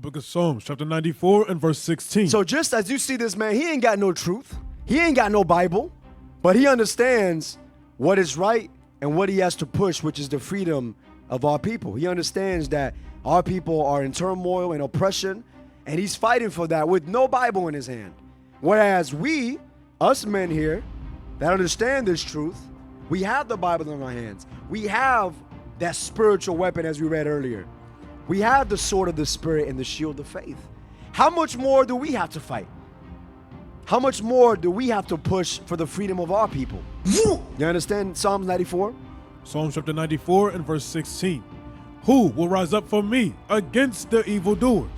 book of Psalms, chapter 94 and verse 16. So just as you see this man, he ain't got no truth. He ain't got no Bible, but he understands what is right and what he has to push, which is the freedom of our people. He understands that our people are in turmoil and oppression, and he's fighting for that with no Bible in his hand. Whereas we, us men here, that understand this truth, we have the Bible in our hands. We have that spiritual weapon as we read earlier. We have the sword of the Spirit and the shield of faith. How much more do we have to fight? How much more do we have to push for the freedom of our people? You understand Psalms 94? Psalms chapter 94 and verse 16. Who will rise up for me against the evildoers?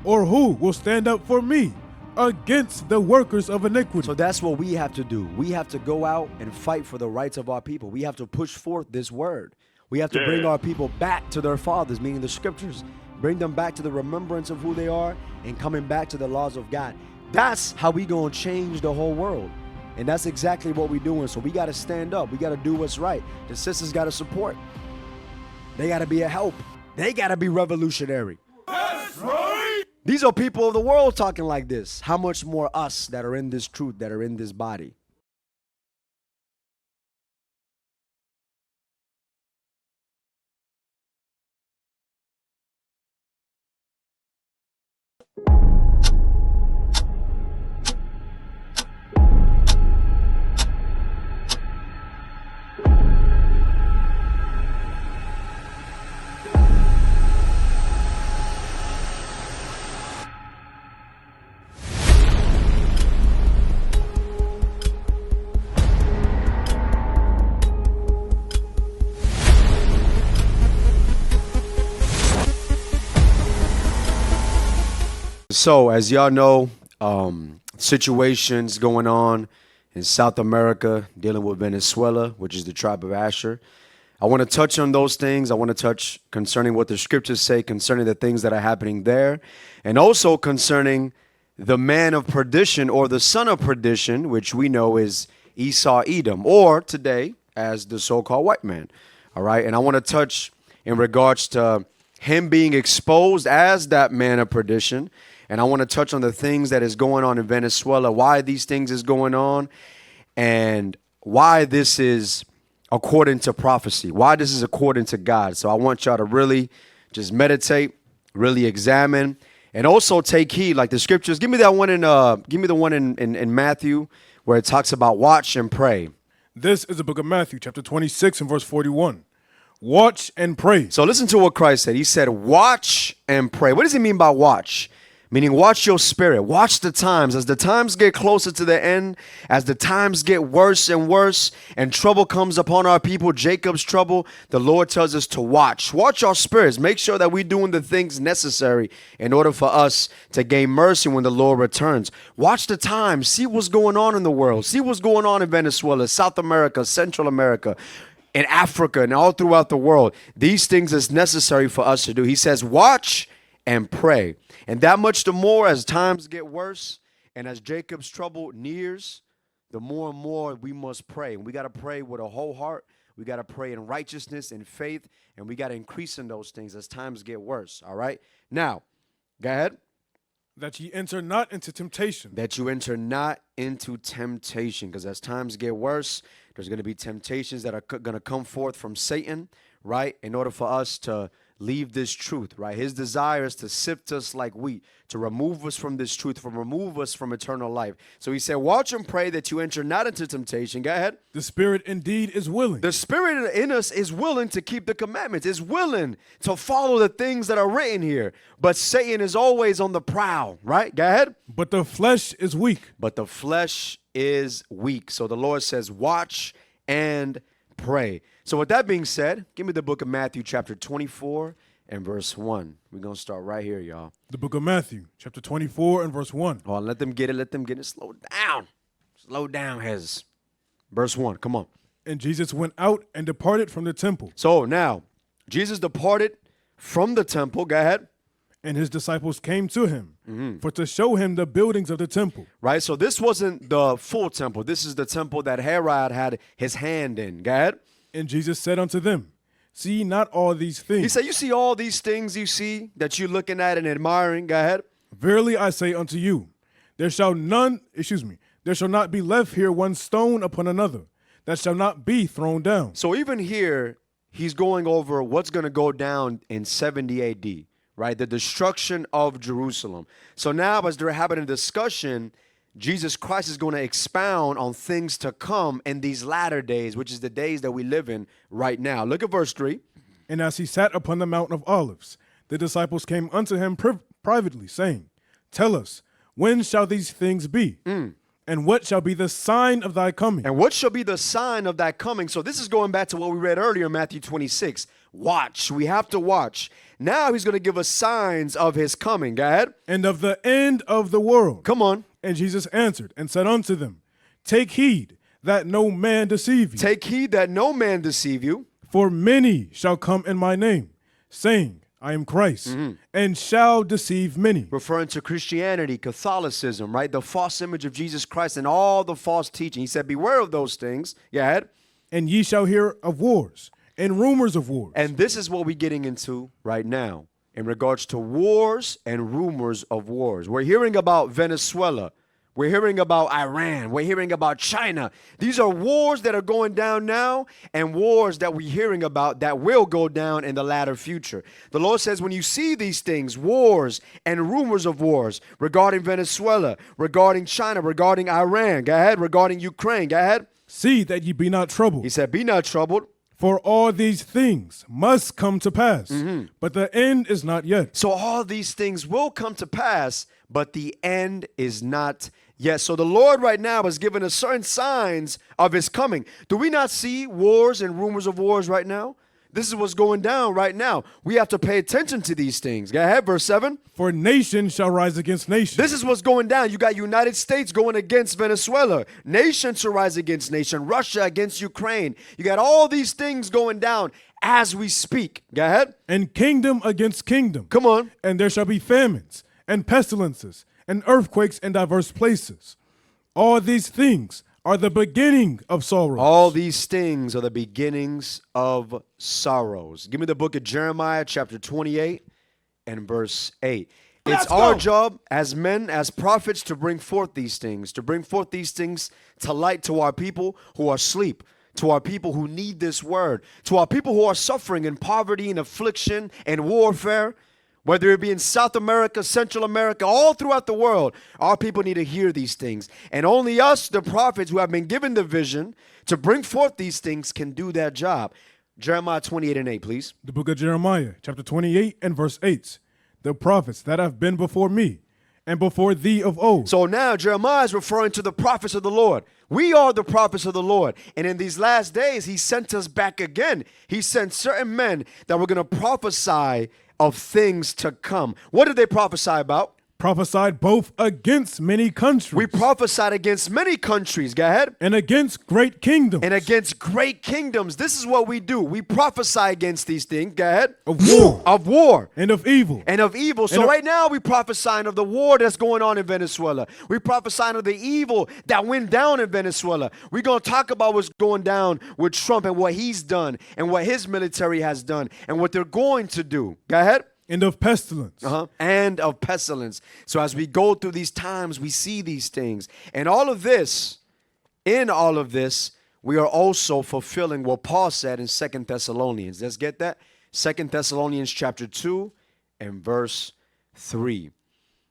Or who will stand up for me against the workers of iniquity? So that's what we have to do. We have to go out and fight for the rights of our people. We have to push forth this word. We have to bring our people back to their fathers, meaning the scriptures. Bring them back to the remembrance of who they are and coming back to the laws of God. That's how we gonna change the whole world. And that's exactly what we're doing. So we gotta stand up. We gotta do what's right. The sisters gotta support. They gotta be a help. They gotta be revolutionary. That's right! These are people of the world talking like this. How much more us that are in this truth, that are in this body? So, as y'all know, situations going on in South America, dealing with Venezuela, which is the tribe of Issachar. I want to touch on those things. I want to touch concerning what the scriptures say concerning the things that are happening there, and also concerning the man of perdition or the son of perdition, which we know is Esau Edom, or today as the so-called white man. All right, and I want to touch in regards to him being exposed as that man of perdition. And I want to touch on the things that is going on in Venezuela, why these things is going on, and why this is according to prophecy, why this is according to God. So I want y'all to really just meditate, really examine, and also take heed, like the scriptures. Give me that one give me the one in Matthew where it talks about watch and pray. This is the book of Matthew, chapter 26 and verse 41. Watch and pray. So listen to what Christ said. He said, watch and pray. What does he mean by watch? Meaning watch your spirit, watch the times. As the times get closer to the end, as the times get worse and worse, and trouble comes upon our people, Jacob's trouble, the Lord tells us to watch. Watch our spirits. Make sure that we're doing the things necessary in order for us to gain mercy when the Lord returns. Watch the times. See what's going on in the world. See what's going on in Venezuela, South America, Central America, in Africa, and all throughout the world. These things is necessary for us to do. He says, watch and pray. And that much the more as times get worse and as Jacob's trouble nears, the more and more we must pray. And we got to pray with a whole heart. We got to pray in righteousness and faith. And we got to increase in those things as times get worse. All right. Now, go ahead. That ye enter not into temptation. That you enter not into temptation. Because as times get worse, there's going to be temptations that are going to come forth from Satan, right? In order for us to leave this truth, right? His desire is to sift us like wheat, to remove us from this truth, remove us from eternal life. So he said, watch and pray that you enter not into temptation. Go ahead. The spirit indeed is willing. The spirit in us is willing to keep the commandments, is willing to follow the things that are written here. But Satan is always on the prowl, right? Go ahead. But the flesh is weak. But the flesh is weak. So the Lord says, watch and pray. So with that being said, give me the book of Matthew chapter 24 and verse 1. We're going to start right here, y'all. The book of Matthew chapter 24 and verse 1. Oh, let them get it. Let them get it. Slow down. Slow down, Hez. Verse 1. Come on. And Jesus went out and departed from the temple. So now, Jesus departed from the temple. Go ahead. And his disciples came to him for to show him the buildings of the temple. Right. So this wasn't the full temple. This is the temple that Herod had his hand in. Go ahead. And Jesus said unto them, See ye not all these things? He said, you see all these things you see that you're looking at and admiring? Go ahead. Verily I say unto you, there shall not be left here one stone upon another that shall not be thrown down. So even here, he's going over what's going to go down in 70 AD, right? The destruction of Jerusalem. So now as they're having a discussion, Jesus Christ is going to expound on things to come in these latter days, which is the days that we live in right now. Look at verse 3. And as he sat upon the Mount of Olives, the disciples came unto him privately, saying, Tell us, when shall these things be? And what shall be the sign of thy coming? And what shall be the sign of thy coming? So this is going back to what we read earlier in Matthew 26. Watch. We have to watch. Now he's going to give us signs of his coming. Go ahead. And of the end of the world. Come on. And Jesus answered and said unto them, Take heed that no man deceive you. Take heed that no man deceive you. For many shall come in my name, saying, I am Christ, and shall deceive many. Referring to Christianity, Catholicism, right? The false image of Jesus Christ and all the false teaching. He said, beware of those things. Go ahead. And ye shall hear of wars and rumors of wars. And this is what we're getting into right now in regards to wars and rumors of wars. We're hearing about Venezuela. We're hearing about Iran. We're hearing about China. These are wars that are going down now and wars that we're hearing about that will go down in the latter future. The Lord says when you see these things, wars and rumors of wars regarding Venezuela, regarding China, regarding Iran, go ahead, regarding Ukraine, go ahead. See that ye be not troubled. He said, be not troubled. For all these things must come to pass, but the end is not yet. So all these things will come to pass, but the end is not yet. So the Lord right now has given us certain signs of his coming. Do we not see wars and rumors of wars right now? This is what's going down right now. We have to pay attention to these things. Go ahead, verse 7. For nation shall rise against nation. This is what's going down. You got United States going against Venezuela. Nation shall rise against nation. Russia against Ukraine. You got all these things going down as we speak. Go ahead. And kingdom against kingdom. Come on. And there shall be famines and pestilences and earthquakes in diverse places. All these things are the beginning of sorrows. All these things are the beginnings of sorrows. Give me the book of Jeremiah, chapter 28 and verse 8. It's our job as men, as prophets, to bring forth these things, to light to our people who are asleep, to our people who need this word, to our people who are suffering in poverty and affliction and warfare. Whether it be in South America, Central America, all throughout the world, our people need to hear these things. And only us, the prophets who have been given the vision to bring forth these things, can do that job. Jeremiah 28 and 8, please. The book of Jeremiah, chapter 28 and verse 8. The prophets that have been before me and before thee of old. So now Jeremiah is referring to the prophets of the Lord. We are the prophets of the Lord. And in these last days, he sent us back again. He sent certain men that were going to prophesy of things to come. What did they prophesy about? Prophesied both against many countries. We prophesied against many countries. Go ahead. And against great kingdoms. And against great kingdoms. This is what we do. We prophesy against these things. Go ahead. Of war. Of war. And of evil. And of evil. So right now we prophesying of the war that's going on in Venezuela. We prophesying of the evil that went down in Venezuela. We're going to talk about what's going down with Trump and what he's done and what his military has done and what they're going to do. Go ahead. And of pestilence. And of pestilence. So as we go through these times, we see these things. And all of this, in all of this, we are also fulfilling what Paul said in 2 Thessalonians. Let's get that. 2 Thessalonians chapter 2 and verse 3.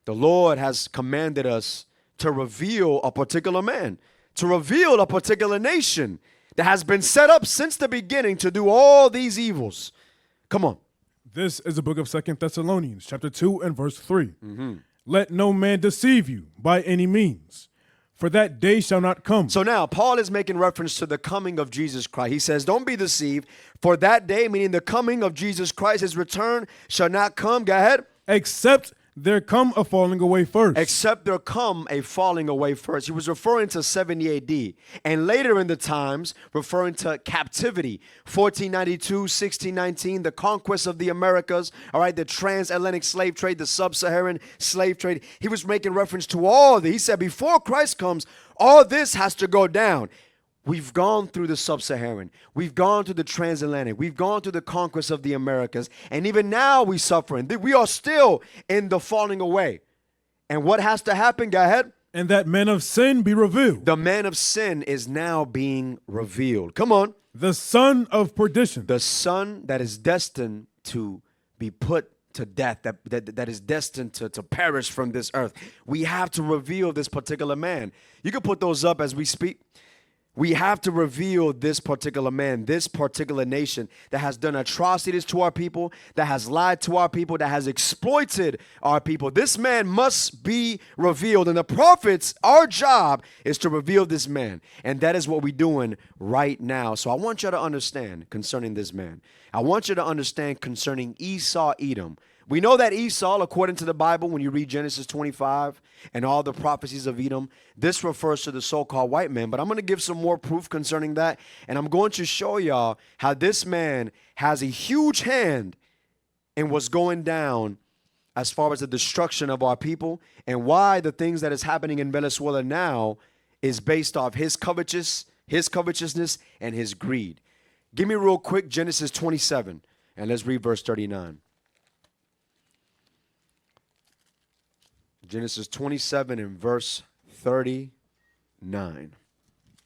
The Lord has commanded us to reveal a particular man, to reveal a particular nation that has been set up since the beginning to do all these evils. Come on. This is the book of 2 Thessalonians, chapter 2 and verse 3. Let no man deceive you by any means, for that day shall not come. So now, Paul is making reference to the coming of Jesus Christ. He says, don't be deceived, for that day, meaning the coming of Jesus Christ, his return shall not come. Go ahead. Except there come a falling away first. Except there come a falling away first. He was referring to 70 AD. And later in the times, referring to captivity. 1492, 1619, the conquest of the Americas, all right, the transatlantic slave trade, the sub-Saharan slave trade. He was making reference to all of this. He said, before Christ comes, all this has to go down. We've gone through the sub-Saharan. We've gone through the transatlantic. We've gone through the conquest of the Americas. And even now we're suffering. We are still in the falling away. And what has to happen? Go ahead. And that man of sin be revealed. The man of sin is now being revealed. Come on. The son of perdition. The son that is destined to be put to death, that is destined to perish from this earth. We have to reveal this particular man. You can put those up as we speak. We have to reveal this particular man, this particular nation that has done atrocities to our people, that has lied to our people, that has exploited our people. This man must be revealed. And the prophets, our job is to reveal this man. And that is what we're doing right now. So I want you to understand concerning this man. I want you to understand concerning Esau, Edom. We know that Esau, according to the Bible, when you read Genesis 25 and all the prophecies of Edom, this refers to the so-called white man. But I'm going to give some more proof concerning that. And I'm going to show y'all how this man has a huge hand in what's going down as far as the destruction of our people, and why the things that is happening in Venezuela now is based off his covetousness and his greed. Give me real quick Genesis 27, and let's read verse 39. Genesis 27 and verse 39.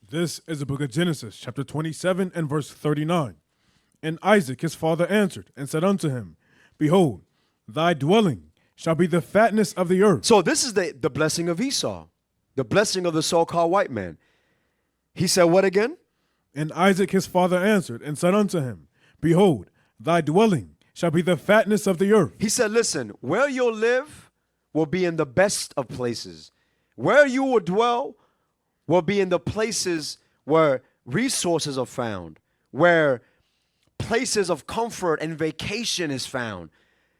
This is the book of Genesis, chapter 27 and verse 39. And Isaac his father answered and said unto him, Behold, thy dwelling shall be the fatness of the earth. So this is the blessing of Esau, the blessing of the so-called white man. He said what again? And Isaac his father answered and said unto him, Behold, thy dwelling shall be the fatness of the earth. He said, listen, where you'll live will be in the best of places. Where you will dwell will be in the places where resources are found, where places of comfort and vacation is found.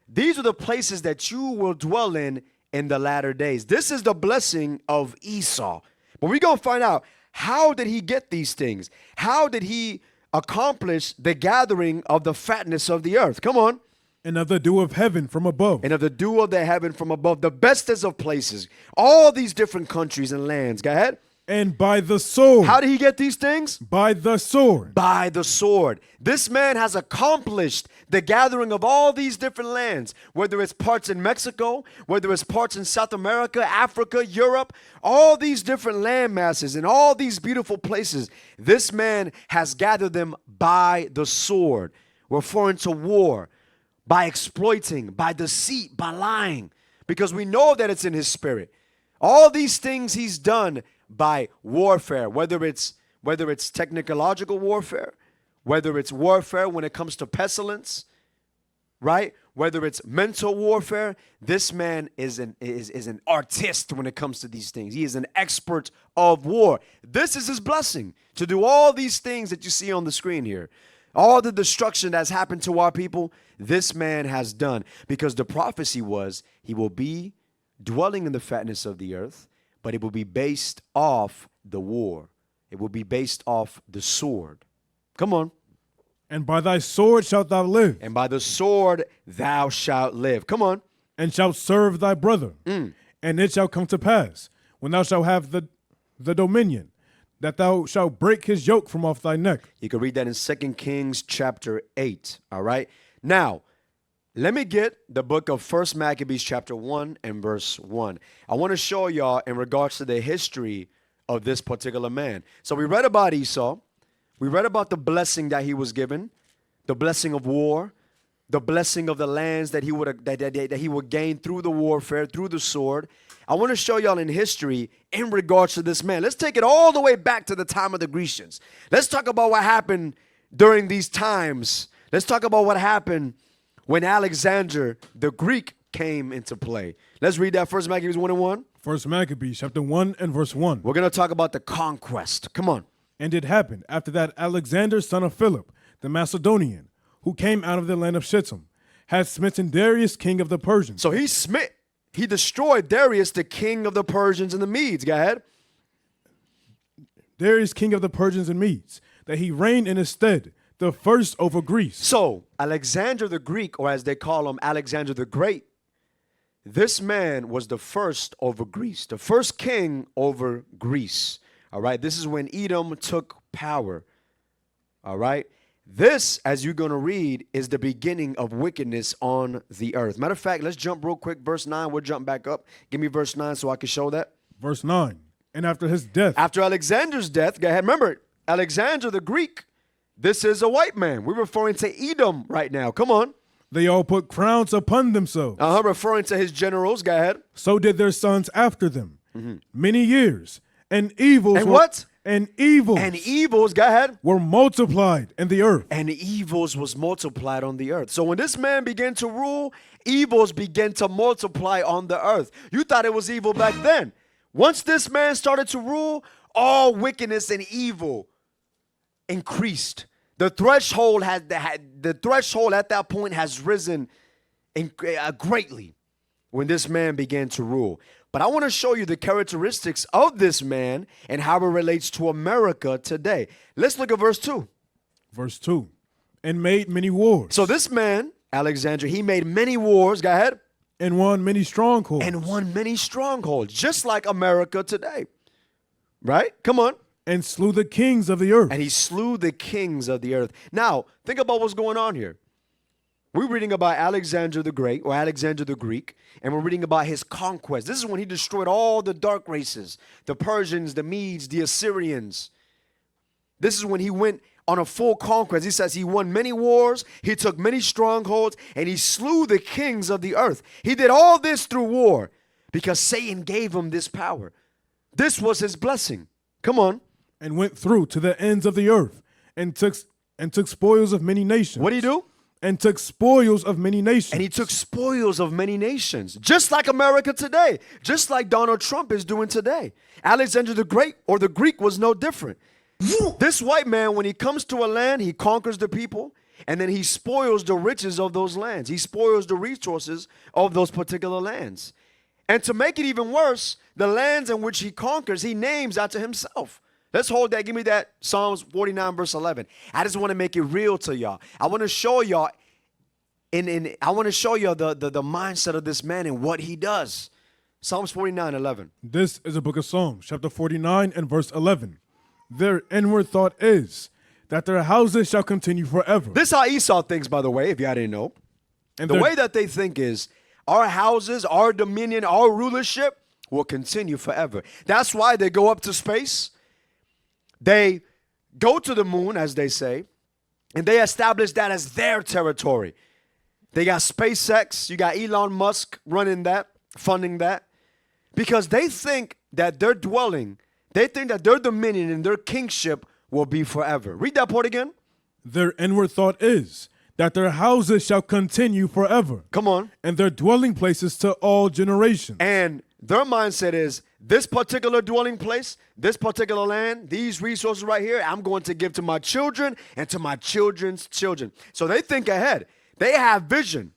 These are the places that you will dwell in the latter days. This is the blessing of Esau. But we're going to find out, how did he get these things? How did he accomplish the gathering of the fatness of the earth? Come on. And of the dew of heaven from above. And of the dew of the heaven from above, the bestest of places, all these different countries and lands. Go ahead. And by the sword. How did he get these things? By the sword. By the sword. This man has accomplished the gathering of all these different lands, whether it's parts in Mexico, whether it's parts in South America, Africa, Europe, all these different land masses and all these beautiful places. This man has gathered them by the sword, referring to war, by exploiting, by deceit, by lying, because we know that it's in his spirit. All these things he's done by warfare, whether it's technological warfare, whether it's warfare when it comes to pestilence, right? Whether it's mental warfare, this man is an artist when it comes to these things. He is an expert of war. This is his blessing, to do all these things that you see on the screen here. All the destruction that's happened to our people, this man has done. Because the prophecy was, he will be dwelling in the fatness of the earth, but it will be based off the war. It will be based off the sword. Come on. And by thy sword shalt thou live. And by the sword thou shalt live. Come on. And shalt serve thy brother. And it shall come to pass, when thou shalt have the dominion, that thou shalt break his yoke from off thy neck. You can read that in 2 Kings chapter 8. All right. Now, let me get the book of 1 Maccabees chapter 1 and verse 1. I want to show y'all in regards to the history of this particular man. So we read about Esau. We read about the blessing that he was given, the blessing of war, the blessing of the lands that he would gain through the warfare, through the sword. I want to show y'all in history in regards to this man. Let's take it all the way back to the time of the Grecians. Let's talk about what happened during these times. Let's talk about what happened when Alexander the Greek came into play. Let's read that 1 Maccabees 1 and 1. 1 Maccabees chapter 1 and verse 1. We're going to talk about the conquest. Come on. And it happened after that Alexander, son of Philip, the Macedonian, who came out of the land of Shittim, had smitten Darius, king of the Persians. So he destroyed Darius, the king of the Persians and the Medes. Go ahead. Darius, king of the Persians and Medes, that he reigned in his stead, the first over Greece. So Alexander the Greek, or as they call him, Alexander the Great, this man was the first over Greece, the first king over Greece. All right, this is when Edom took power. All right? This, as you're going to read, is the beginning of wickedness on the earth. Matter of fact, let's jump real quick. Verse 9, we'll jump back up. Give me verse 9 so I can show that. Verse 9. And after his death. After Alexander's death, go ahead. Remember, Alexander the Greek, this is a white man. We're referring to Edom right now. Come on. They all put crowns upon themselves. Referring to his generals. Go ahead. So did their sons after them. Many years. And evils. And what? And evils. And evils, go ahead. Were multiplied in the earth. And evils was multiplied on the earth. So when this man began to rule, evils began to multiply on the earth. You thought it was evil back then. Once this man started to rule, all wickedness and evil increased. The threshold at that point has risen greatly when this man began to rule. But I want to show you the characteristics of this man and how it relates to America today. Let's look at verse 2. Verse 2. And made many wars. So this man, Alexander, he made many wars. Go ahead. And won many strongholds. And won many strongholds, just like America today. Right? Come on. And slew the kings of the earth. And he slew the kings of the earth. Now, think about what's going on here. We're reading about Alexander the Great, or Alexander the Greek, and we're reading about his conquest. This is when he destroyed all the dark races, the Persians, the Medes, the Assyrians. This is when he went on a full conquest. He says he won many wars, he took many strongholds, and he slew the kings of the earth. He did all this through war because Satan gave him this power. This was his blessing. Come on. And went through to the ends of the earth and took spoils of many nations. What did he do? And took spoils of many nations. And he took spoils of many nations, just like America today, just like Donald Trump is doing today. Alexander the Great, or the Greek, was no different. This white man, when he comes to a land, he conquers the people, and then he spoils the riches of those lands. He spoils the resources of those particular lands. And to make it even worse, the lands in which he conquers, he names after himself. Let's hold that. Give me that. Psalms 49 verse 11. I just want to make it real to y'all. I want to show y'all I want to show you the mindset of this man and what he does. Psalms 49:11. This is a book of Psalms, chapter 49 and verse 11. Their inward thought is that their houses shall continue forever. This is how Esau thinks, by the way, if you didn't know. And the way that they think is our houses, our dominion, our rulership will continue forever. That's why they go up to space. They go to the moon, as they say, and they establish that as their territory. They got SpaceX, you got Elon Musk running that, funding that, because they think that their dwelling, they think that their dominion and their kingship will be forever. Read that part again. Their inward thought is that their houses shall continue forever. Come on. And their dwelling places to all generations. And their mindset is this particular dwelling place, this particular land, these resources right here, I'm going to give to my children and to my children's children. So they think ahead. They have vision.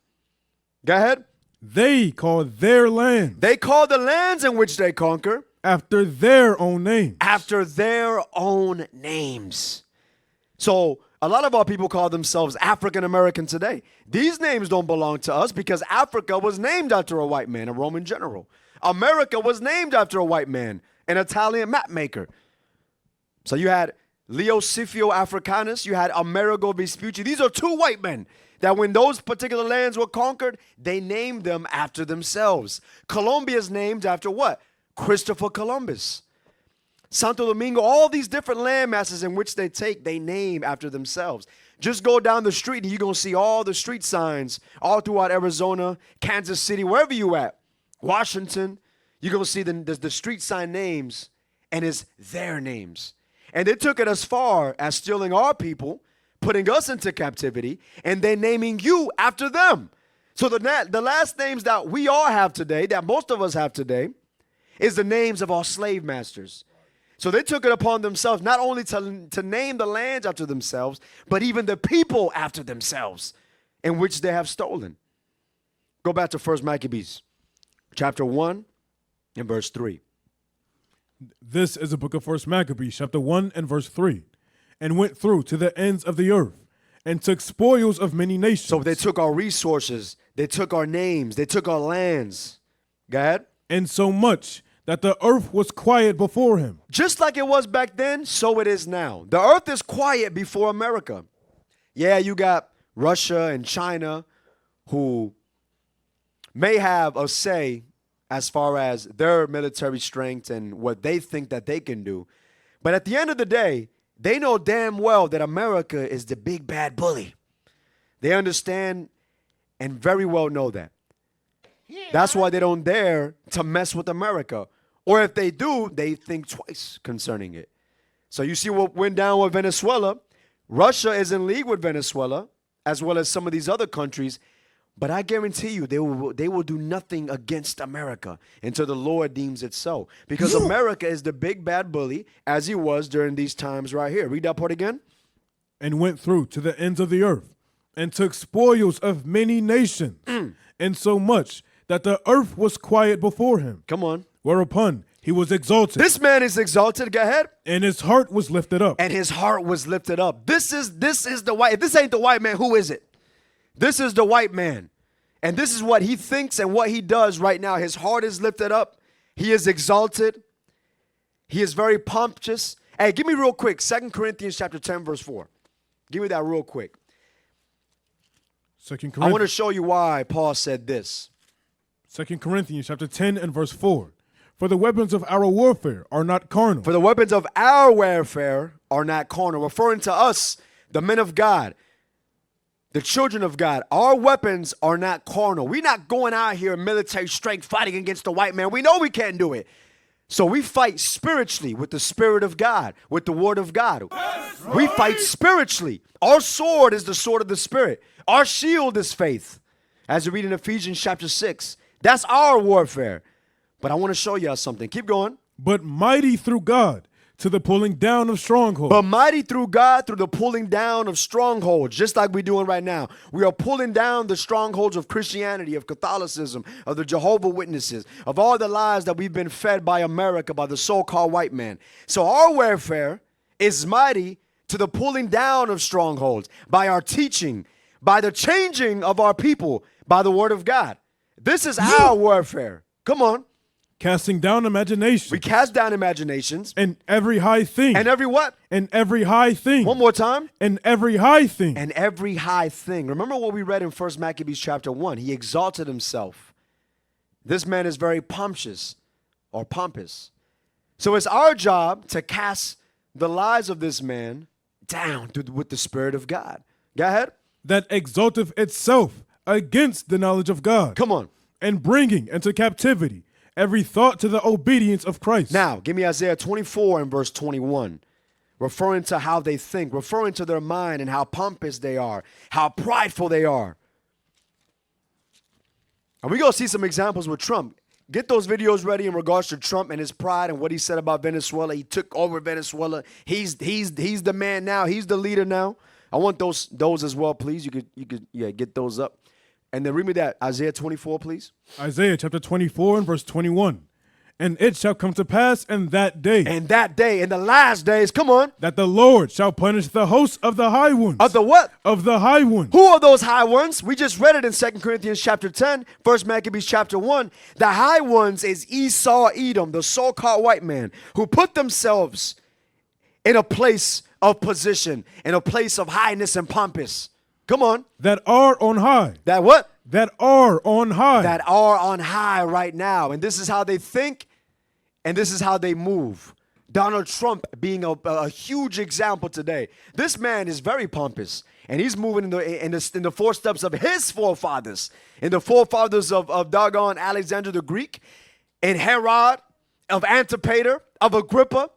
Go ahead. They call their land. They call the lands in which they conquer after their own names. After their own names. So a lot of our people call themselves African American today. These names don't belong to us because Africa was named after a white man, a Roman general. America was named after a white man, an Italian map maker. So you had Leo Scipio Africanus, you had Amerigo Vespucci. These are two white men that when those particular lands were conquered, they named them after themselves. Colombia is named after what? Christopher Columbus. Santo Domingo, all these different land masses in which they take, they name after themselves. Just go down the street and you're going to see all the street signs all throughout Arizona, Kansas City, wherever you at. Washington, you're going to see the street sign names, and it's their names. And they took it as far as stealing our people, putting us into captivity, and then naming you after them. So the last names that we all have today, that most of us have today, is the names of our slave masters. So they took it upon themselves not only to name the lands after themselves, but even the people after themselves in which they have stolen. Go back to 1 Maccabees, chapter 1 and verse 3. This is the book of 1 Maccabees, chapter 1 and verse 3. And went through to the ends of the earth and took spoils of many nations. So they took our resources, they took our names, they took our lands. Go ahead. And so much that the earth was quiet before him. Just like it was back then, so it is now. The earth is quiet before America. Yeah, you got Russia and China who may have a say as far as their military strength and what they think that they can do. But at the end of the day, they know damn well that America is the big bad bully. They understand and very well know that. That's why they don't dare to mess with America. Or if they do, they think twice concerning it. So you see what went down with Venezuela. Russia is in league with Venezuela, as well as some of these other countries. But I guarantee you, they will do nothing against America until the Lord deems it so. Because America is the big bad bully, as he was during these times right here. Read that part again. And went through to the ends of the earth, and took spoils of many nations, and so much that the earth was quiet before him. Come on. Whereupon he was exalted. This man is exalted. Go ahead. And his heart was lifted up. And his heart was lifted up. This is the white. If this ain't the white man, who is it? This is the white man. And this is what he thinks and what he does right now. His heart is lifted up. He is exalted. He is very pompous. Hey, give me real quick. 2 Corinthians chapter 10, verse 4. Give me that real quick. 2 I want to Corinthians, show you why Paul said this. 2 Corinthians chapter 10 and verse 4. For the weapons of our warfare are not carnal. For the weapons of our warfare are not carnal. Referring to us, the men of God, the children of God. Our weapons are not carnal. We're not going out here in military strength fighting against the white man. We know we can't do it. So we fight spiritually with the Spirit of God, with the Word of God. We fight spiritually. Our sword is the sword of the Spirit. Our shield is faith. As we read in Ephesians chapter 6. That's our warfare. But I want to show y'all something. Keep going. But mighty through God to the pulling down of strongholds. But mighty through God through the pulling down of strongholds, just like we're doing right now. We are pulling down the strongholds of Christianity, of Catholicism, of the Jehovah's Witnesses, of all the lies that we've been fed by America, by the so-called white man. So our warfare is mighty to the pulling down of strongholds by our teaching, by the changing of our people, by the word of God. This is our warfare. Come on. Casting down imaginations. We cast down imaginations. And every high thing. And every what? And every high thing. One more time. And every high thing. And every high thing. Remember what we read in 1 Maccabees chapter 1. He exalted himself. This man is very pompous or pompous. So it's our job to cast the lies of this man down with the Spirit of God. Go ahead. That exalteth itself against the knowledge of God. Come on. And bringing into captivity every thought to the obedience of Christ. Now, give me Isaiah 24 and verse 21. Referring to how they think, referring to their mind and how pompous they are, how prideful they are. And we're going to see some examples with Trump. Get those videos ready in regards to Trump and his pride and what he said about Venezuela. He took over Venezuela. He's the man now. He's the leader now. I want those as well, please. You could get those up. And then read me that Isaiah 24, please. Isaiah chapter 24 and verse 21. And it shall come to pass in that day. And that day, in the last days, come on. That the Lord shall punish the hosts of the high ones. Of the what? Of the high ones. Who are those high ones? We just read it in 2 Corinthians chapter 10, 1 Maccabees chapter 1. The high ones is Esau, Edom, the so-called white man, who put themselves in a place of position, in a place of highness and pompous. Come on. That are on high. That what? That are on high. That are on high right now. And this is how they think, and this is how they move. Donald Trump being a huge example today. This man is very pompous, and he's moving in the footsteps of his forefathers, in the forefathers of doggone Alexander the Greek, and Herod, of Antipater, of Agrippa,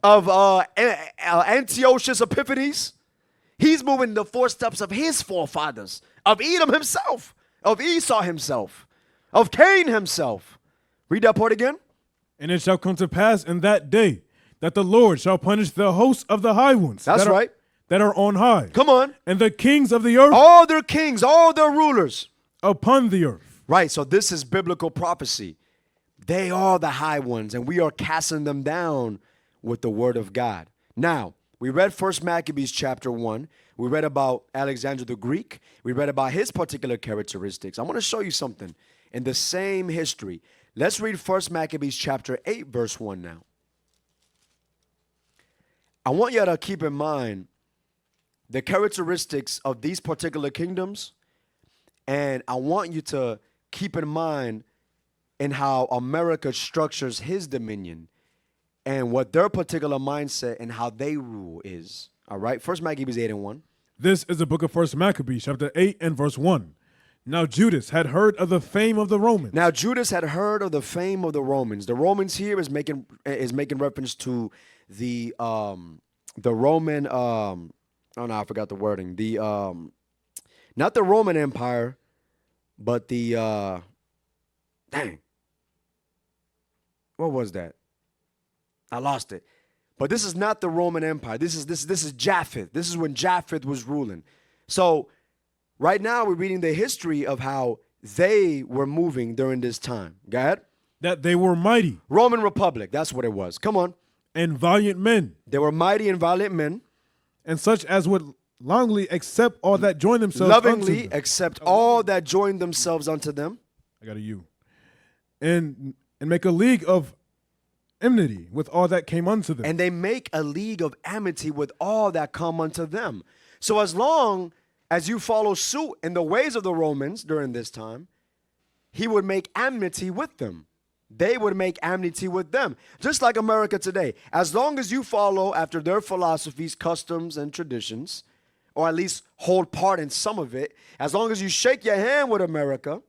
of Antiochus Epiphanes. He's moving in the footsteps of his forefathers, of Edom himself, of Esau himself, of Cain himself. Read that part again. And it shall come to pass in that day that the Lord shall punish the hosts of the high ones. That's right. That are on high. Come on. And the kings of the earth. All their kings, all their rulers. Upon the earth. Right, so this is biblical prophecy. They are the high ones, and we are casting them down with the word of God. Now, we read 1 Maccabees chapter 1. We read about Alexander the Greek. We read about his particular characteristics. I want to show you something in the same history. Let's read 1 Maccabees chapter 8, verse 1 now. I want you to keep in mind the characteristics of these particular kingdoms, and I want you to keep in mind in how America structures his dominion and what their particular mindset and how they rule is. All right, 1 Maccabees 8 and 1. This is the book of 1 Maccabees, chapter 8 and verse 1. Now Judas had heard of the fame of the Romans. Now Judas had heard of the fame of the Romans. The Romans here is making reference to the Roman oh no, I forgot the wording. The not the Roman Empire, but the dang. What was that? I lost it. But this is not the Roman Empire. This is Japheth. This is when Japheth was ruling. So right now we're reading the history of how they were moving during this time. Go ahead. That they were mighty. Roman Republic, that's what it was. Come on. And valiant men. They were mighty and valiant men. And such as would longingly accept all that join themselves lovingly unto them. accept all that join themselves unto them. I got a U. And make a league of enmity with all that came unto them. And they make a league of amity with all that come unto them. So as long as you follow suit in the ways of the Romans during this time, he would make amity with them. They would make amity with them. Just like America today. As long as you follow after their philosophies, customs, and traditions, or at least hold part in some of it, as long as you shake your hand with America,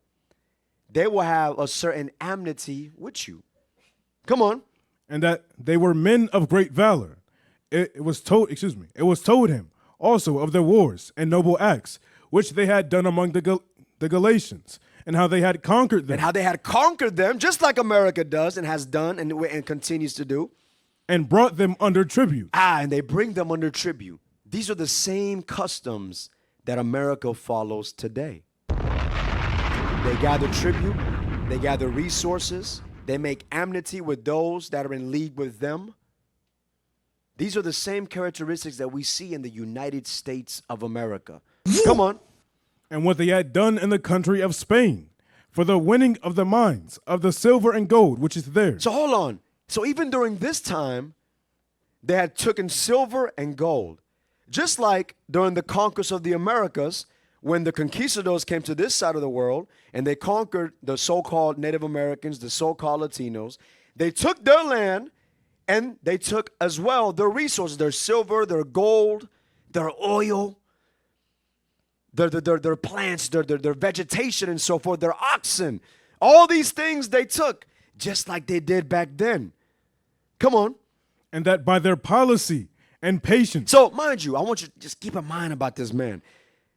they will have a certain amity with you. Come on. And that they were men of great valor. It was told him also of their wars and noble acts, which they had done among the Galatians, and how they had conquered them. And how they had conquered them, just like America does and has done and continues to do. And brought them under tribute. And they bring them under tribute. These are the same customs that America follows today. They gather tribute, they gather resources, they make amity with those that are in league with them. These are the same characteristics that we see in the United States of America. Come on. And what they had done in the country of Spain for the winning of the mines of the silver and gold, which is theirs. So hold on. So even during this time, they had taken silver and gold. Just like during the conquest of the Americas, when the conquistadors came to this side of the world and they conquered the so-called Native Americans, the so-called Latinos, they took their land and they took as well their resources, their silver, their gold, their oil, their plants, their vegetation and so forth, their oxen. All these things they took just like they did back then. Come on. And that by their policy and patience. So mind you, I want you to just keep in mind about this man.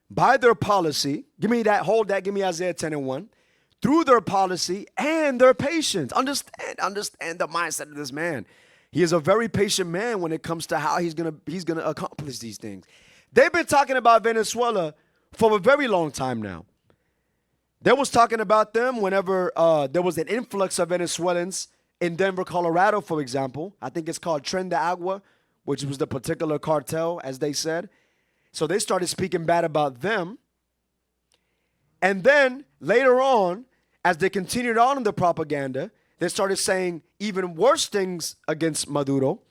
By their policy, give me that, hold that, give me Isaiah 10 and 1. Through their policy and their patience. Understand the mindset of this man. He is a very patient man when it comes to how he's gonna accomplish these things. They've been talking about Venezuela for a very long time now. They was talking about them whenever there was an influx of Venezuelans in Denver, Colorado, for example. I think it's called Tren de Agua, which was the particular cartel, as they said. So they started speaking bad about them. And then later on, as they continued on in the propaganda, they started saying even worse things against Maduro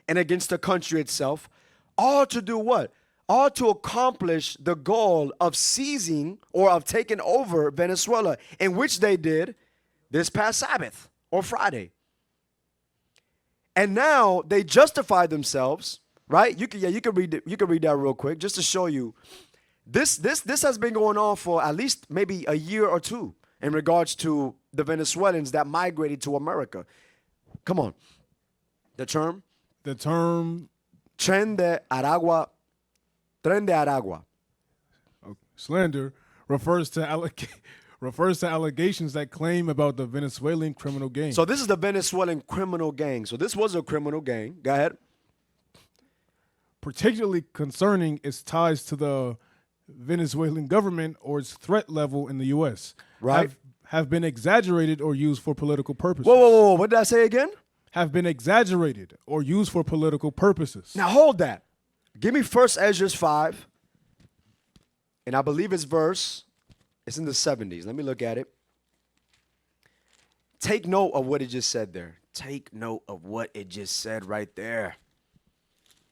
and against the country itself, all to do what? All to accomplish the goal of seizing or of taking over Venezuela, in which they did this past Sabbath or Friday. And now they justify themselves, right? You can read that real quick just to show you. This has been going on for at least maybe a year or two in regards to the Venezuelans that migrated to America. Come on. The term? The term Tren de Aragua. Tren de Aragua. Slander refers to allegations that claim about the Venezuelan criminal gang. So this is the Venezuelan criminal gang. So this was a criminal gang. Go ahead. Particularly concerning its ties to the Venezuelan government or its threat level in the U.S. Right. Have been exaggerated or used for political purposes. Whoa. What did I say again? Have been exaggerated or used for political purposes. Now hold that. Give me 1 Ezra 5. And I believe it's in the 70s. Let me look at it. Take note of what it just said there. Take note of what it just said right there.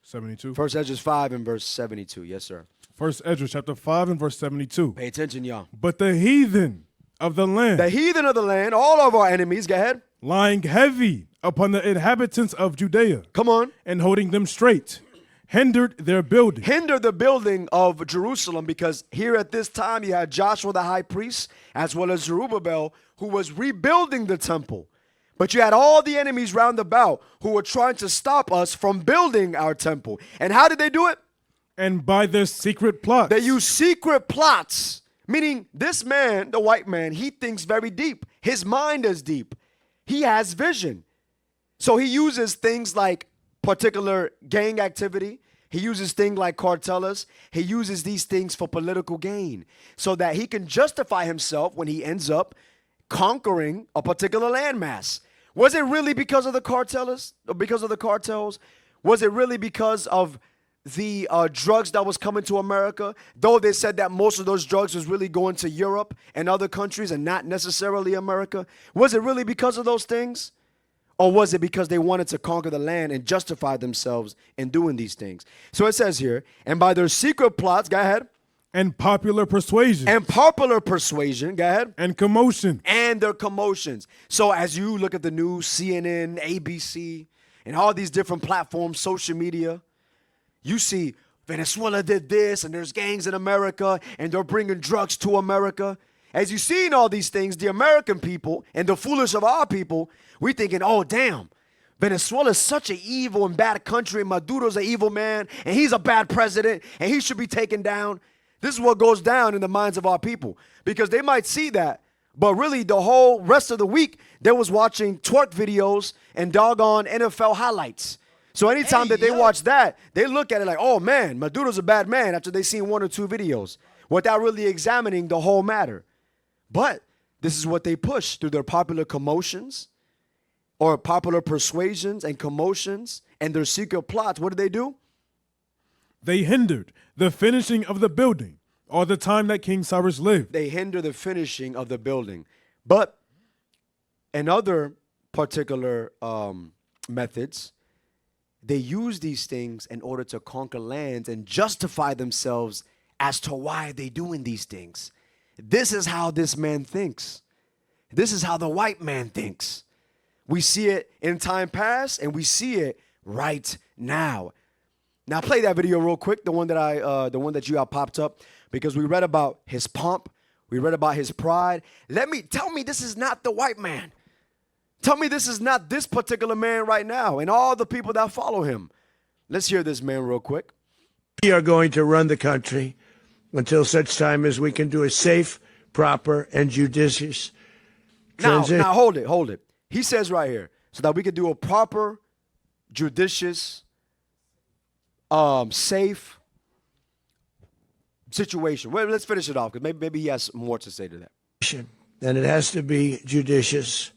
72. First Ezra 5 and verse 72. Yes, sir. First Ezra chapter 5 and verse 72. Pay attention, y'all. But the heathen of the land, The heathen of the land, all of our enemies, go ahead. lying heavy upon the inhabitants of Judea, Come on. and holding them straight, hindered their building. Hinder the building of Jerusalem, because here at this time you had Joshua the high priest as well as Zerubbabel, who was rebuilding the temple. But you had all the enemies round about who were trying to stop us from building our temple. And how did they do it? And by their secret plots. They use secret plots, meaning this man, the white man, he thinks very deep. His mind is deep. He has vision. So he uses things like particular gang activity. He uses things like cartels. He uses these things for political gain so that he can justify himself when he ends up conquering a particular landmass. Was it really because of the cartels? Because of the cartels? Was it really because of the drugs that was coming to America? Though they said that most of those drugs was really going to Europe and other countries and not necessarily America. Was it really because of those things? Or was it because they wanted to conquer the land and justify themselves in doing these things? So it says here, and by their secret plots, go ahead. And popular persuasion. And popular persuasion, go ahead. And commotion. And their commotions. So as you look at the news, CNN, ABC, and all these different platforms, social media, you see Venezuela did this, and there's gangs in America, and they're bringing drugs to America. As you see in all these things, the American people and the foolish of our people, we thinking, oh, damn, Venezuela is such an evil and bad country, and Maduro's an evil man, and he's a bad president, and he should be taken down. This is what goes down in the minds of our people, because they might see that, but really the whole rest of the week, they was watching twerk videos and doggone NFL highlights. So anytime that they watch that, they look at it like, oh man, Maduro's a bad man after they seen one or two videos without really examining the whole matter. But this is what they push through their popular commotions or popular persuasions and commotions and their secret plots. What did they do? They hindered the finishing of the building all the time that King Cyrus lived. They hinder the finishing of the building. But in other particular methods, they use these things in order to conquer lands and justify themselves as to why they're doing these things. This is how this man thinks. This is how the white man thinks. We see it in time past, and we see it right now. Now play that video real quick, the one that you have popped up, because we read about his pomp, we read about his pride. Tell me this is not the white man. Tell me this is not this particular man right now and all the people that follow him. Let's hear this man real quick. We are going to run the country until such time as we can do a safe, proper, and judicious transition. Now hold it. He says right here, so that we can do a proper, judicious, safe situation. Well, let's finish it off, because maybe he has more to say to that. And it has to be judicious,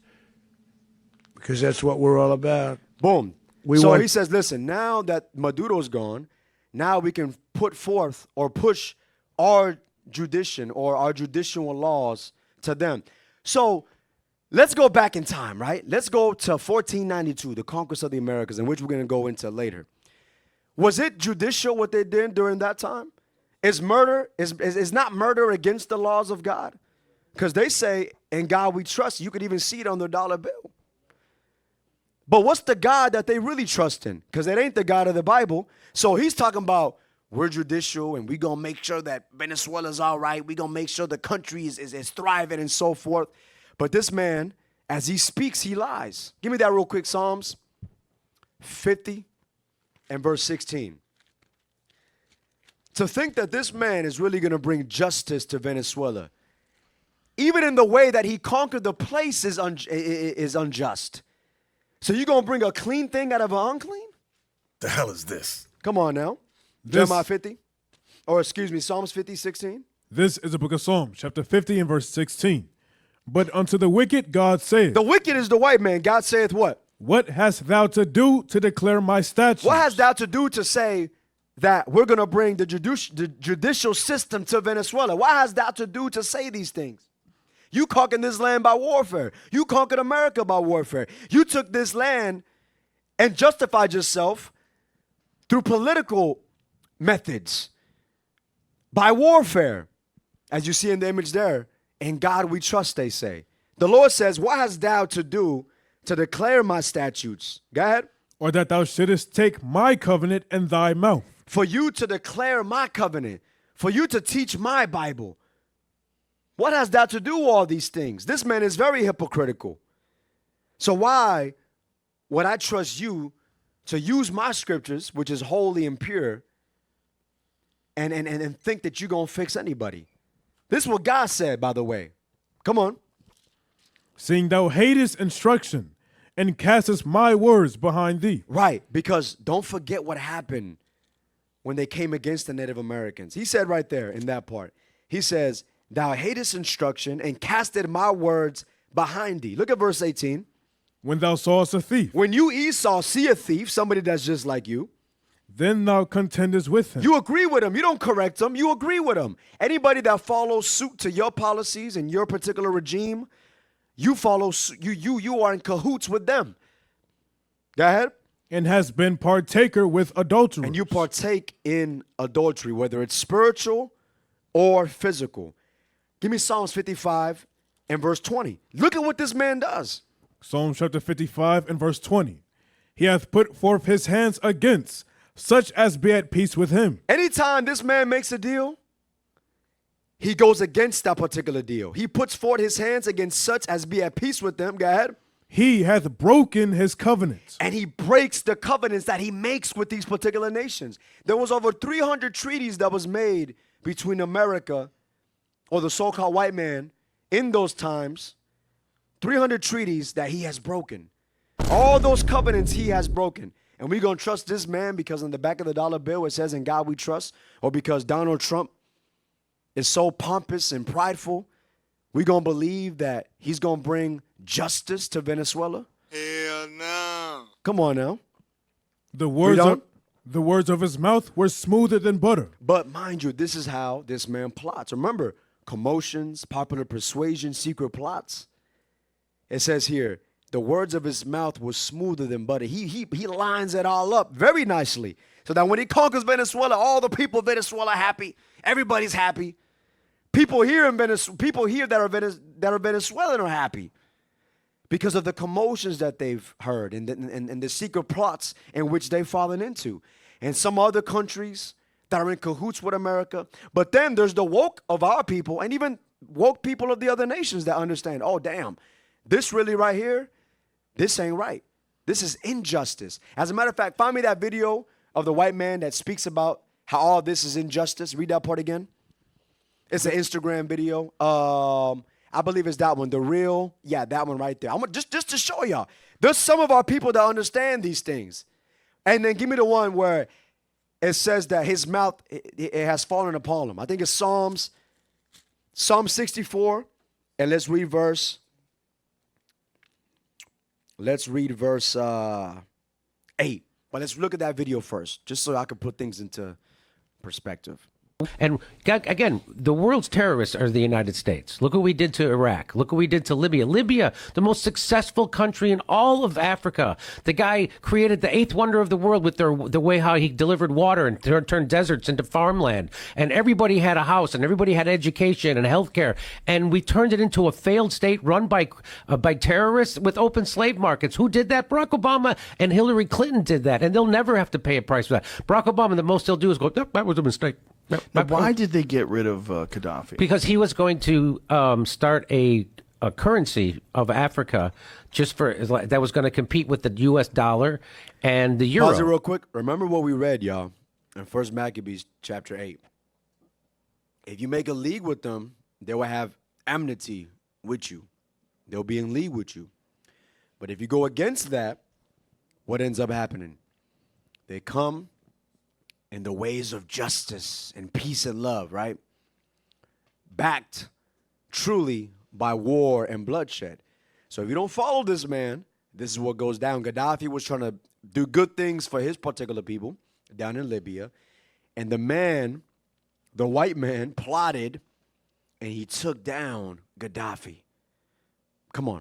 because that's what we're all about. Boom. So he says, listen, now that Maduro's gone, now we can put forth or push our judicial laws to them. So let's go back in time, right? Let's go to 1492, the conquest of the Americas, in which we're going to go into later. Was it judicial what they did during that time? Is not murder against the laws of God? Because they say, in God we trust. You could even see it on their dollar bill. But what's the God that they really trust in? Because it ain't the God of the Bible. So he's talking about, we're judicial and we're going to make sure that Venezuela's all right. We're going to make sure the country is thriving and so forth. But this man, as he speaks, he lies. Give me that real quick, Psalms 50 and verse 16. To think that this man is really going to bring justice to Venezuela, even in the way that he conquered the place, is unjust. So you're going to bring a clean thing out of an unclean? The hell is this? Come on now. Jeremiah 50. Or excuse me, Psalms 50, 16. This is the book of Psalms, chapter 50 and verse 16. But unto the wicked God saith. The wicked is the white man. God saith what? What hast thou to do to declare my statutes? What hast thou to do to say that we're going to bring the judicial system to Venezuela? What hast thou to do to say these things? You conquered this land by warfare. You conquered America by warfare. You took this land and justified yourself through political methods, by warfare, as you see in the image there. In God we trust, they say. The Lord says, what hast thou to do to declare my statutes? Go ahead. Or that thou shouldest take my covenant in thy mouth. For you to declare my covenant, for you to teach my Bible. What has that to do with all these things? This man is very hypocritical. So why would I trust you to use my scriptures, which is holy and pure, and think that you're going to fix anybody? This is what God said, by the way. Come on. Seeing thou hatest instruction, and castest my words behind thee. Right, because don't forget what happened when they came against the Native Americans. He said right there in that part, he says, thou hatest instruction and casted my words behind thee. Look at verse 18. When thou sawest a thief, When you, Esau, see a thief, somebody that's just like you, then thou contendest with him. you agree with him. You don't correct him. You agree with him. Anybody that follows suit to your policies and your particular regime, you follow. You are in cahoots with them. Go ahead. And has been partaker with adulterers. And you partake in adultery, whether it's spiritual or physical. Give me Psalms 55 and verse 20. Look at what this man does. Psalm chapter 55 and verse 20. He hath put forth his hands against such as be at peace with him. Anytime this man makes a deal, he goes against that particular deal. He puts forth his hands against such as be at peace with them. Go ahead. He hath broken his covenants. And he breaks the covenants that he makes with these particular nations. There was over 300 treaties that was made between America, or the so-called white man, in those times. 300 treaties that he has broken. All those covenants he has broken. And we're going to trust this man because on the back of the dollar bill it says, in God we trust, or because Donald Trump is so pompous and prideful, we're going to believe that he's going to bring justice to Venezuela? Hell no. Come on now. The words of his mouth were smoother than butter. But mind you, this is how this man plots. Remember, commotions, popular persuasion, secret plots. It says here, the words of his mouth were smoother than butter. He lines it all up very nicely. So that when he conquers Venezuela, all the people of Venezuela are happy. Everybody's happy. People here that are Venezuelan are happy because of the commotions that they've heard and the secret plots in which they've fallen into. And some other countries that are in cahoots with America. But then there's the woke of our people and even woke people of the other nations that understand, oh, damn, this really right here, this ain't right. This is injustice. As a matter of fact, find me that video of the white man that speaks about how all this is injustice. Read that part again. It's an Instagram video. I believe it's that one. That one right there. I'm just to show y'all. There's some of our people that understand these things. And then give me the one where it says that his mouth, it has fallen upon him. I think it's Psalm 64. And let's read verse 8. But let's look at that video first, just so I can put things into perspective. And again, the world's terrorists are the United States. Look what we did to Iraq. Look what we did to Libya. Libya, the most successful country in all of Africa. The guy created the eighth wonder of the world with the way how he delivered water and turned deserts into farmland. And everybody had a house and everybody had education and healthcare. And we turned it into a failed state run by terrorists with open slave markets. Who did that? Barack Obama and Hillary Clinton did that. And they'll never have to pay a price for that. Barack Obama, the most he'll do is go, yep, that was a mistake. Now, why did they get rid of Gaddafi? Because he was going to start a currency of Africa just for that was going to compete with the U.S. dollar and the euro. Pause it real quick. Remember what we read, y'all, in 1 Maccabees chapter 8. If you make a league with them, they will have enmity with you. They'll be in league with you. But if you go against that, what ends up happening? They come in the ways of justice and peace and love, right? Backed truly by war and bloodshed. So if you don't follow this man, this is what goes down. Gaddafi was trying to do good things for his particular people down in Libya. And the white man, plotted and he took down Gaddafi. Come on.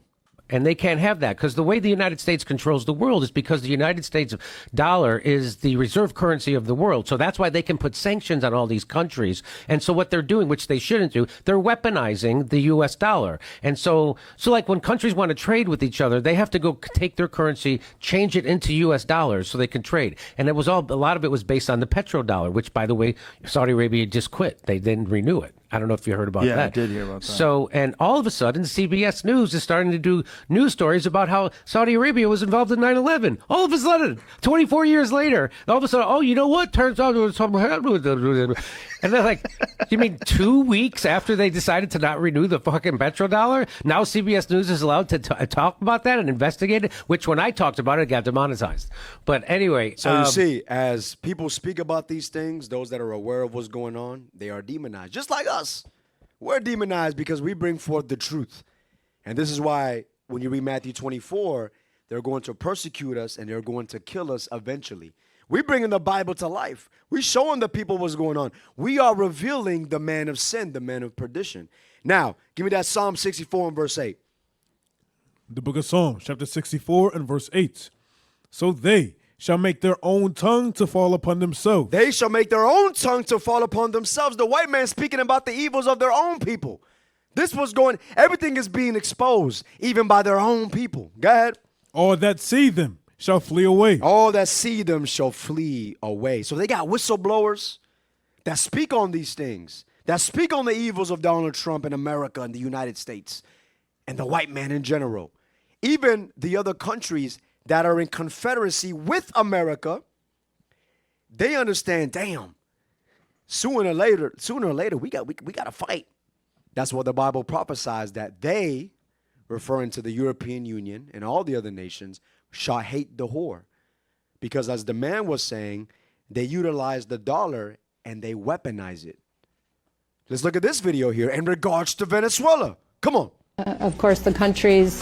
And they can't have that because the way the United States controls the world is because the United States dollar is the reserve currency of the world. So that's why they can put sanctions on all these countries. And so what they're doing, which they shouldn't do, they're weaponizing the U.S. dollar. And so like when countries want to trade with each other, they have to go take their currency, change it into U.S. dollars so they can trade. And a lot of it was based on the petrodollar, which, by the way, Saudi Arabia just quit. They didn't renew it. I don't know if you heard about that. Yeah, I did hear about that. So, and all of a sudden, CBS News is starting to do news stories about how Saudi Arabia was involved in 9/11. All of a sudden, 24 years later, all of a sudden, oh, you know what? Turns out there was something happened. And they're like, you mean 2 weeks after they decided to not renew the fucking petrodollar? Now CBS News is allowed to talk about that and investigate it, which when I talked about it, got demonetized. But anyway. So you see, as people speak about these things, those that are aware of what's going on, they are demonized. Just like us. We're demonized because we bring forth the truth. And this is why when you read Matthew 24, they're going to persecute us and they're going to kill us eventually. We bring in the Bible to life. We showing the people what's going on. We are revealing the man of sin, the man of perdition. Now, give me that Psalm 64 and verse 8. The book of Psalms, chapter 64 and verse 8. So they shall make their own tongue to fall upon themselves. They shall make their own tongue to fall upon themselves. The white man speaking about the evils of their own people. This was going, everything is being exposed, even by their own people. Go ahead. All that see them shall flee away. All that see them shall flee away. So they got whistleblowers that speak on these things, that speak on the evils of Donald Trump in America and the United States and the white man in general. Even the other countries that are in confederacy with America, they understand, damn, sooner or later, we got to fight. That's what the Bible prophesies, that they, referring to the European Union and all the other nations, shall hate the whore. Because as the man was saying, they utilize the dollar and they weaponize it. Let's look at this video here in regards to Venezuela. Come on. Of course, the countries,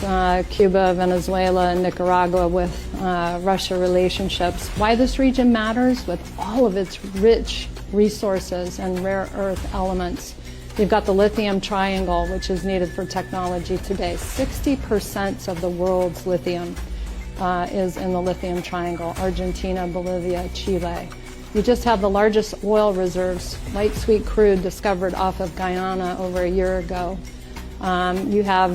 Cuba, Venezuela, and Nicaragua with Russia relationships. Why this region matters with all of its rich resources and rare earth elements. You've got the lithium triangle, which is needed for technology today. 60% of the world's lithium is in the lithium triangle, Argentina, Bolivia, Chile. You just have the largest oil reserves, light sweet crude, discovered off of Guyana over a year ago. You have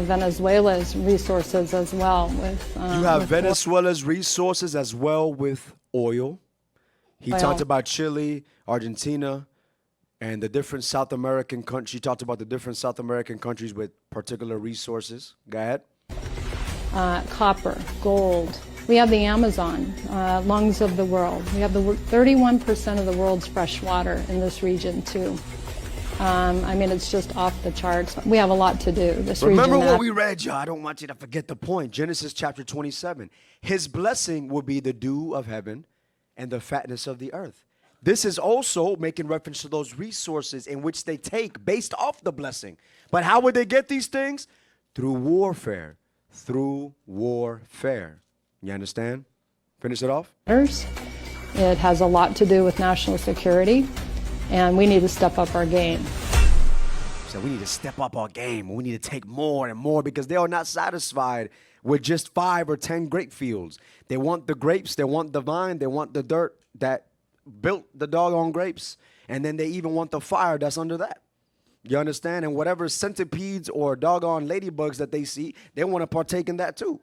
Venezuela's resources as well. You have Venezuela's resources as well with oil. He talked about Chile, Argentina, and the different South American countries. He talked about the different South American countries with particular resources. Go ahead. Copper, gold. We have the Amazon, lungs of the world. We have the 31% of the world's fresh water in this region too. I mean, it's just off the charts. We have a lot to do. Remember what we read, y'all. I don't want you to forget the point. Genesis chapter 27. His blessing will be the dew of heaven and the fatness of the earth. This is also making reference to those resources in which they take based off the blessing. But how would they get these things? Through warfare. Through warfare. You understand? Finish it off. It has a lot to do with national security. And we need to step up our game. So we need to step up our game. We need to take more and more because they are not satisfied with just 5 or 10 grape fields. They want the grapes, they want the vine, they want the dirt that built the doggone grapes. And then they even want the fire that's under that. You understand? And whatever centipedes or doggone ladybugs that they see, they want to partake in that too.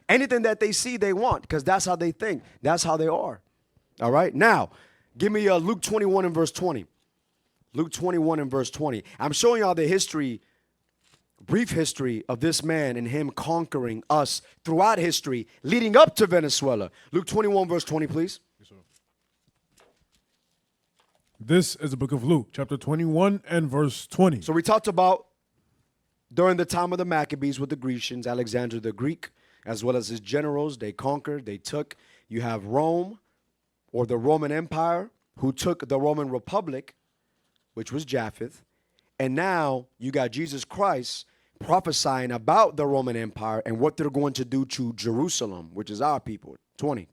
Anything that they see, they want because that's how they think. That's how they are. All right? Now, give me Luke 21 and verse 20. Luke 21 and verse 20. I'm showing y'all the history, brief history of this man and him conquering us throughout history leading up to Venezuela. Luke 21 verse 20, please. Yes, sir. This is the book of Luke, chapter 21 and verse 20. So we talked about during the time of the Maccabees with the Grecians, Alexander the Greek, as well as his generals, they conquered, they took. You have Rome or the Roman Empire who took the Roman Republic, which was Japheth, and now you got Jesus Christ prophesying about the Roman Empire and what they're going to do to Jerusalem, which is our people. 20.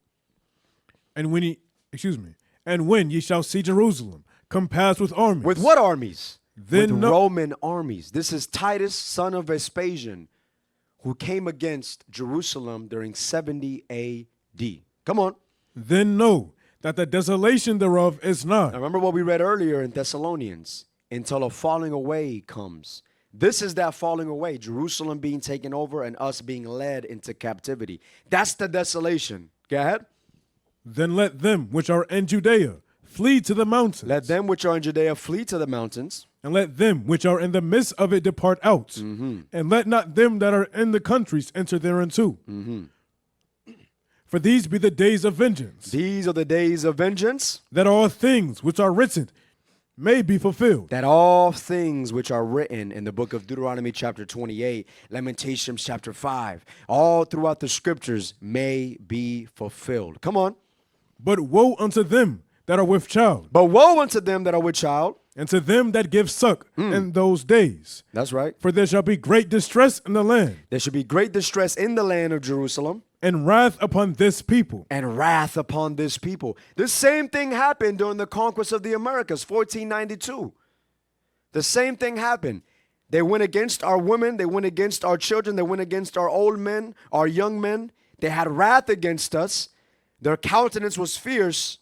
And when ye shall see Jerusalem compassed with armies. With what armies? Then with Roman armies. This is Titus, son of Vespasian, who came against Jerusalem during 70 AD. Come on. Then know that the desolation thereof is Now not. remember what we read earlier in Thessalonians, until a falling away comes. This is that falling away, Jerusalem being taken over and us being led into captivity. That's the desolation. Go ahead. Then let them which are in Judea flee to the mountains. Let them which are in Judea flee to the mountains. And let them which are in the midst of it depart out. Mm-hmm. And let not them that are in the countries enter thereinto. Mm-hmm. For these be the days of vengeance, These are the days of vengeance, that all things which are written may be fulfilled. that all things which are written in the book of Deuteronomy chapter 28, Lamentations chapter 5, all throughout the scriptures may be fulfilled. Come on. But woe unto them that are with child, But woe unto them that are with child. and to them that give suck in those days. That's right. For there shall be great distress in the land, There should be great distress in the land of Jerusalem, and wrath upon this people. and wrath upon this people. The same thing happened during the conquest of the Americas, 1492. The same thing happened. They went against our women, they went against our children, they went against our old men, our young men. They had wrath against us. Their countenance was fierce,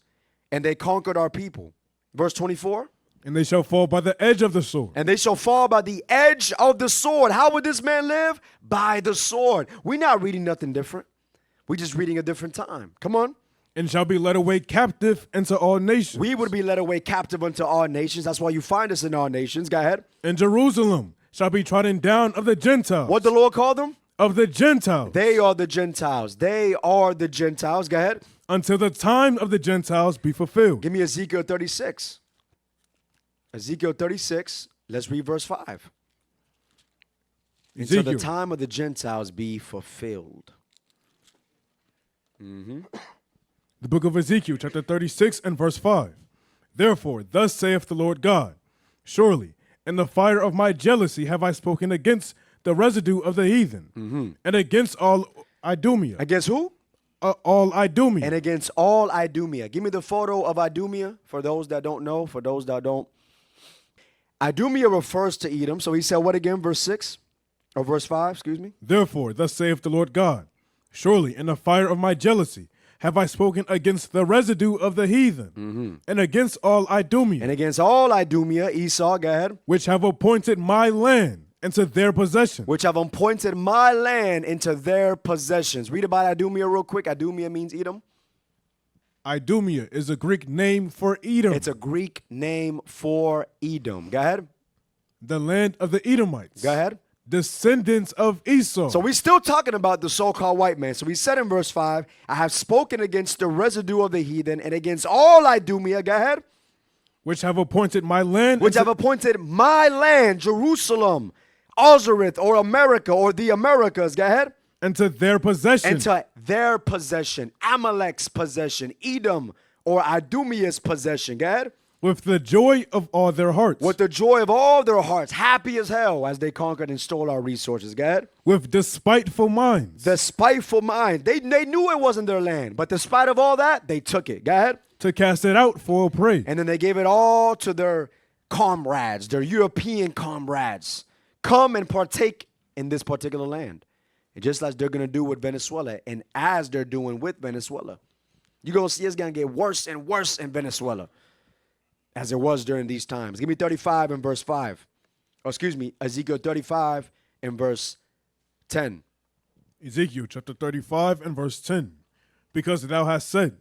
and they conquered our people. Verse 24. And they shall fall by the edge of the sword. And they shall fall by the edge of the sword. How would this man live? By the sword. We're not reading nothing different. We're just reading a different time. Come on. And shall be led away captive into all nations. We would be led away captive unto all nations. That's why you find us in all nations. Go ahead. And Jerusalem shall be trodden down of the Gentiles. What the Lord called them? Of the Gentiles. They are the Gentiles. They are the Gentiles. Go ahead. Until the time of the Gentiles be fulfilled. Give me Ezekiel 36. Ezekiel 36. Let's read verse 5. Until the Ezekiel. time of the Gentiles be fulfilled. The book of Ezekiel, chapter 36 and verse 5. Therefore, thus saith the Lord God, surely in the fire of my jealousy have I spoken against the residue of the heathen, and against all Idumea. Against who? All Idumea. And against all Idumea. Give me the photo of Idumea for those that don't know, for those that don't. Idumea refers to Edom. So he said what again? Verse 6 or verse 5, excuse me. Therefore, thus saith the Lord God, surely in the fire of my jealousy have I spoken against the residue of the heathen, and against all Idumea, And against all Idumea, Esau, go ahead, which have appointed my land into their possession. which have appointed my land into their possessions. Read about Idumea real quick. Idumea means Edom. Idumea is a Greek name for Edom, It's a Greek name for Edom. Go ahead. the land of the Edomites, Go ahead. descendants of Esau. So we're still talking about the so-called white man. So we said in verse 5, I have spoken against the residue of the heathen and against all Idumea. Go ahead. which have appointed my land Which into- have appointed my land, Jerusalem, Ozareth, or America, or the Americas. Go ahead. into their possession. Into their possession, Amalek's possession, Edom, or Idumea's possession. Go ahead. with the joy of all their hearts. With the joy of all their hearts, happy as hell as they conquered and stole our resources. Go ahead. with despiteful minds. The spiteful mind. They knew it wasn't their land, but despite of all that, they took it. Go ahead. to cast it out for a prey. And then they gave it all to their comrades, their European comrades. Come and partake in this particular land. And just like they're going to do with Venezuela, and as they're doing with Venezuela. You're going to see it's going to get worse and worse in Venezuela as it was during these times. Give me 35 and verse 5. Or excuse me, Ezekiel 35 and verse 10. Ezekiel chapter 35 and verse 10. Because thou hast said,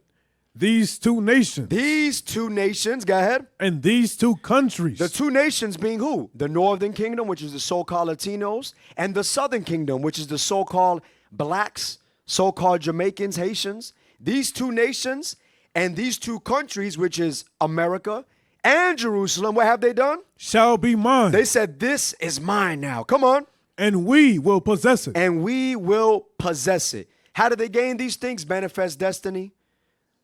these two nations These two nations, go ahead. and these two countries The two nations being who? The northern kingdom, which is the so-called Latinos, and the southern kingdom, which is the so-called blacks, so-called Jamaicans, Haitians. These two nations and these two countries, which is America and Jerusalem, what have they done? shall be mine, They said, this is mine now. Come on. and we will possess it. And we will possess it. How did they gain these things? Manifest destiny,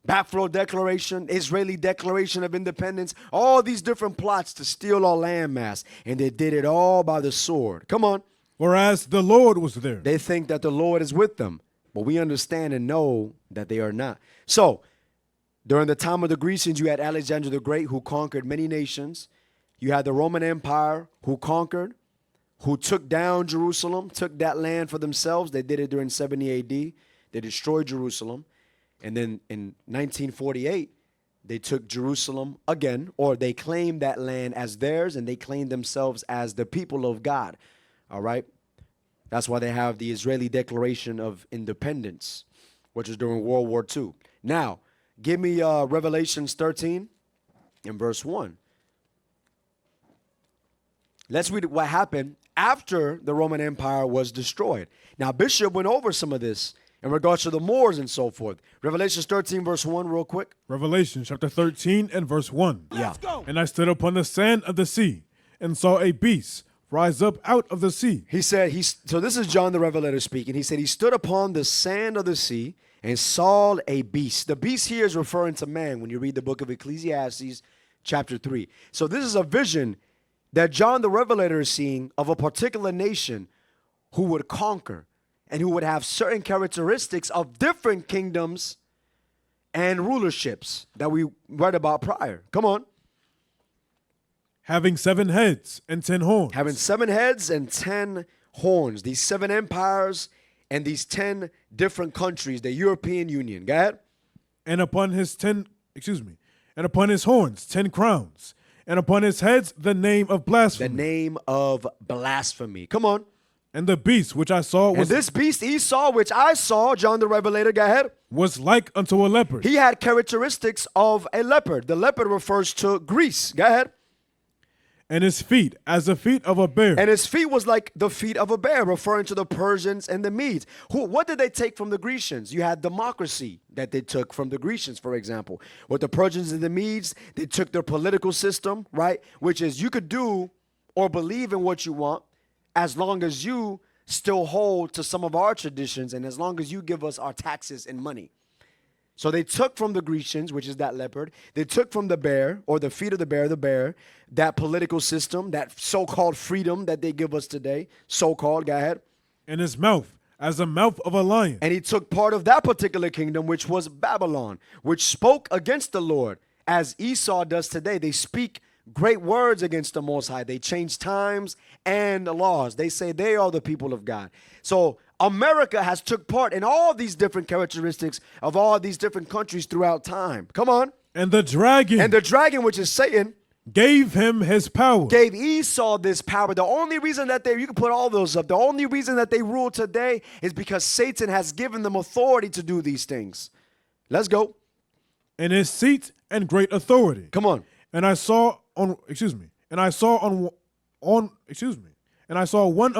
Balfour Declaration, Israeli Declaration of Independence, all these different plots to steal our landmass. And they did it all by the sword. Come on. Whereas the Lord was there. They think that the Lord is with them, but we understand and know that they are not. So, during the time of the Grecians, you had Alexander the Great who conquered many nations. You had the Roman Empire who conquered, who took down Jerusalem, took that land for themselves. They did it during 70 AD. They destroyed Jerusalem. And then in 1948, they took Jerusalem again, or they claimed that land as theirs, and they claimed themselves as the people of God. All right? That's why they have the Israeli Declaration of Independence, which was during World War II. Now, give me Revelations 13 and verse 1. Let's read what happened after the Roman Empire was destroyed. Now, Bishop went over some of this in regards to the Moors and so forth. Revelations 13, verse 1, real quick. Revelation chapter 13 and verse 1. Yeah. And I stood upon the sand of the sea and saw a beast rise up out of the sea. He said, so this is John the Revelator speaking. He said, he stood upon the sand of the sea and saw a beast. The beast here is referring to man when you read the book of Ecclesiastes chapter 3. So this is a vision that John the Revelator is seeing of a particular nation who would conquer and who would have certain characteristics of different kingdoms and rulerships that we read about prior. Come on. Having 7 heads and 10 horns. Having 7 heads and 10 horns. These 7 empires and these 10 different countries, the European Union. Go ahead. And upon his and upon his horns 10 crowns, and upon his heads the name of blasphemy. The name of blasphemy. Come on. And the beast which I saw was, and this beast Esau, which I saw, John the Revelator, go ahead, was like unto a leopard. He had characteristics of a leopard. The leopard refers to Greece. Go ahead. And his feet as the feet of a bear. And his feet was like the feet of a bear, referring to the Persians and the Medes. What did they take from the Grecians? You had democracy that they took from the Grecians, for example. With the Persians and the Medes, they took their political system, right? Which is you could do or believe in what you want as long as you still hold to some of our traditions and as long as you give us our taxes and money. So they took from the Grecians, which is that leopard. They took from the bear, or the feet of the bear, that political system, that so-called freedom that they give us today. So-called, go ahead. And his mouth as the mouth of a lion. And he took part of that particular kingdom, which was Babylon, which spoke against the Lord, as Esau does today. They speak great words against the Most High. They change times and the laws. They say they are the people of God. So America has took part in all these different characteristics of all these different countries throughout time. Come on. And the dragon, which is Satan, gave him his power. Gave Esau this power. The only reason that you can put all those up, the only reason that they rule today is because Satan has given them authority to do these things. Let's go. And his seat and great authority. Come on. And I saw one of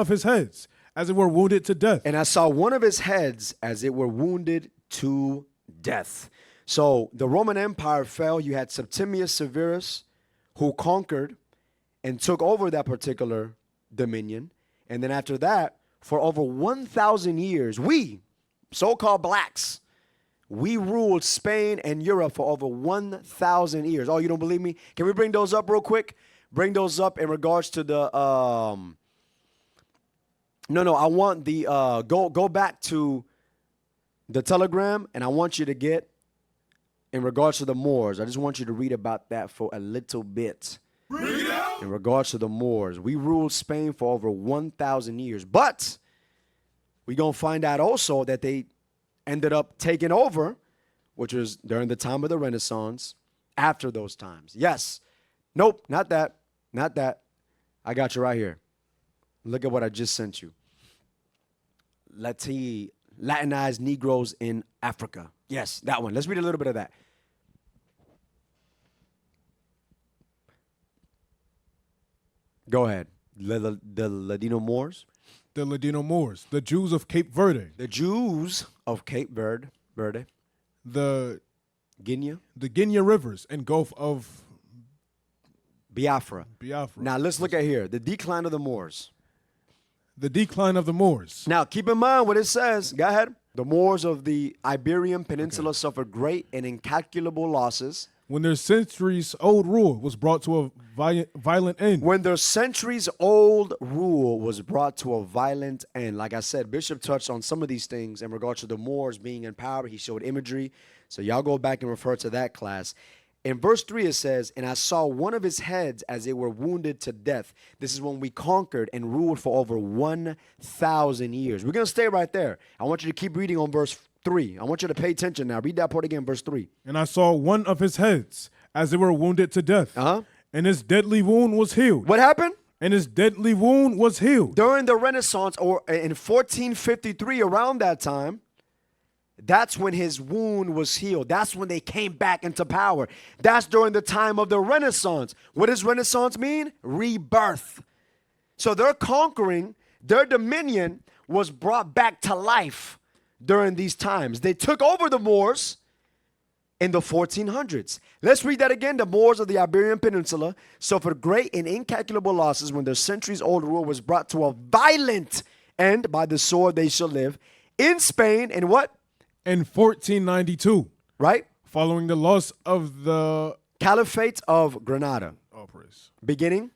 his heads as it were wounded to death. And I saw one of his heads as it were wounded to death. So the Roman Empire fell. You had Septimius Severus, who conquered and took over that particular dominion. And then after that, for over 1,000 years, we, so-called blacks, we ruled Spain and Europe for over 1,000 years. Oh, you don't believe me? Can we bring those up real quick? Bring those up in regards to the I want the go back to the Telegram, and I want you to get in regards to the Moors. I just want you to read about that for a little bit. In regards to the Moors, we ruled Spain for over 1,000 years, but we're going to find out also that they ended up taking over, which was during the time of the Renaissance, after those times. Yes. Nope, not that. Not that. I got you right here. Look at what I just sent you. Latinized Negroes in Africa. Yes, that one. Let's read a little bit of that. Go ahead. The Ladino Moors. The Ladino Moors. The Jews of Cape Verde. The Jews of Cape Verde. The Guinea. The Guinea rivers and Gulf of Biafra. Now let's look at here. The decline of the Moors. The decline of the Moors. Now keep in mind what it says. Go ahead. The Moors of the Iberian Peninsula suffered great and incalculable losses. When their centuries-old rule was brought to a violent end. When their centuries-old rule was brought to a violent end. Like I said, Bishop touched on some of these things in regards to the Moors being in power. He showed imagery. So y'all go back and refer to that class. In verse 3 it says, and I saw one of his heads as they were wounded to death. This is when we conquered and ruled for over 1,000 years. We're going to stay right there. I want you to keep reading on verse 3. I want you to pay attention now. Read that part again, verse 3. And I saw one of his heads as they were wounded to death. And his deadly wound was healed. What happened? And his deadly wound was healed. During the Renaissance, or in 1453, around that time, that's when his wound was healed. That's when they came back into power. That's during the time of the Renaissance. What does Renaissance mean? Rebirth. So their conquering, their dominion was brought back to life during these times. They took over the Moors in the 1400s. Let's read that again. The Moors of the Iberian Peninsula suffered great and incalculable losses when their centuries-old rule was brought to a violent end. By the sword they shall live. In Spain, and what? In 1492. Right? Following the loss of the Caliphate of Granada. Oh, praise. Beginning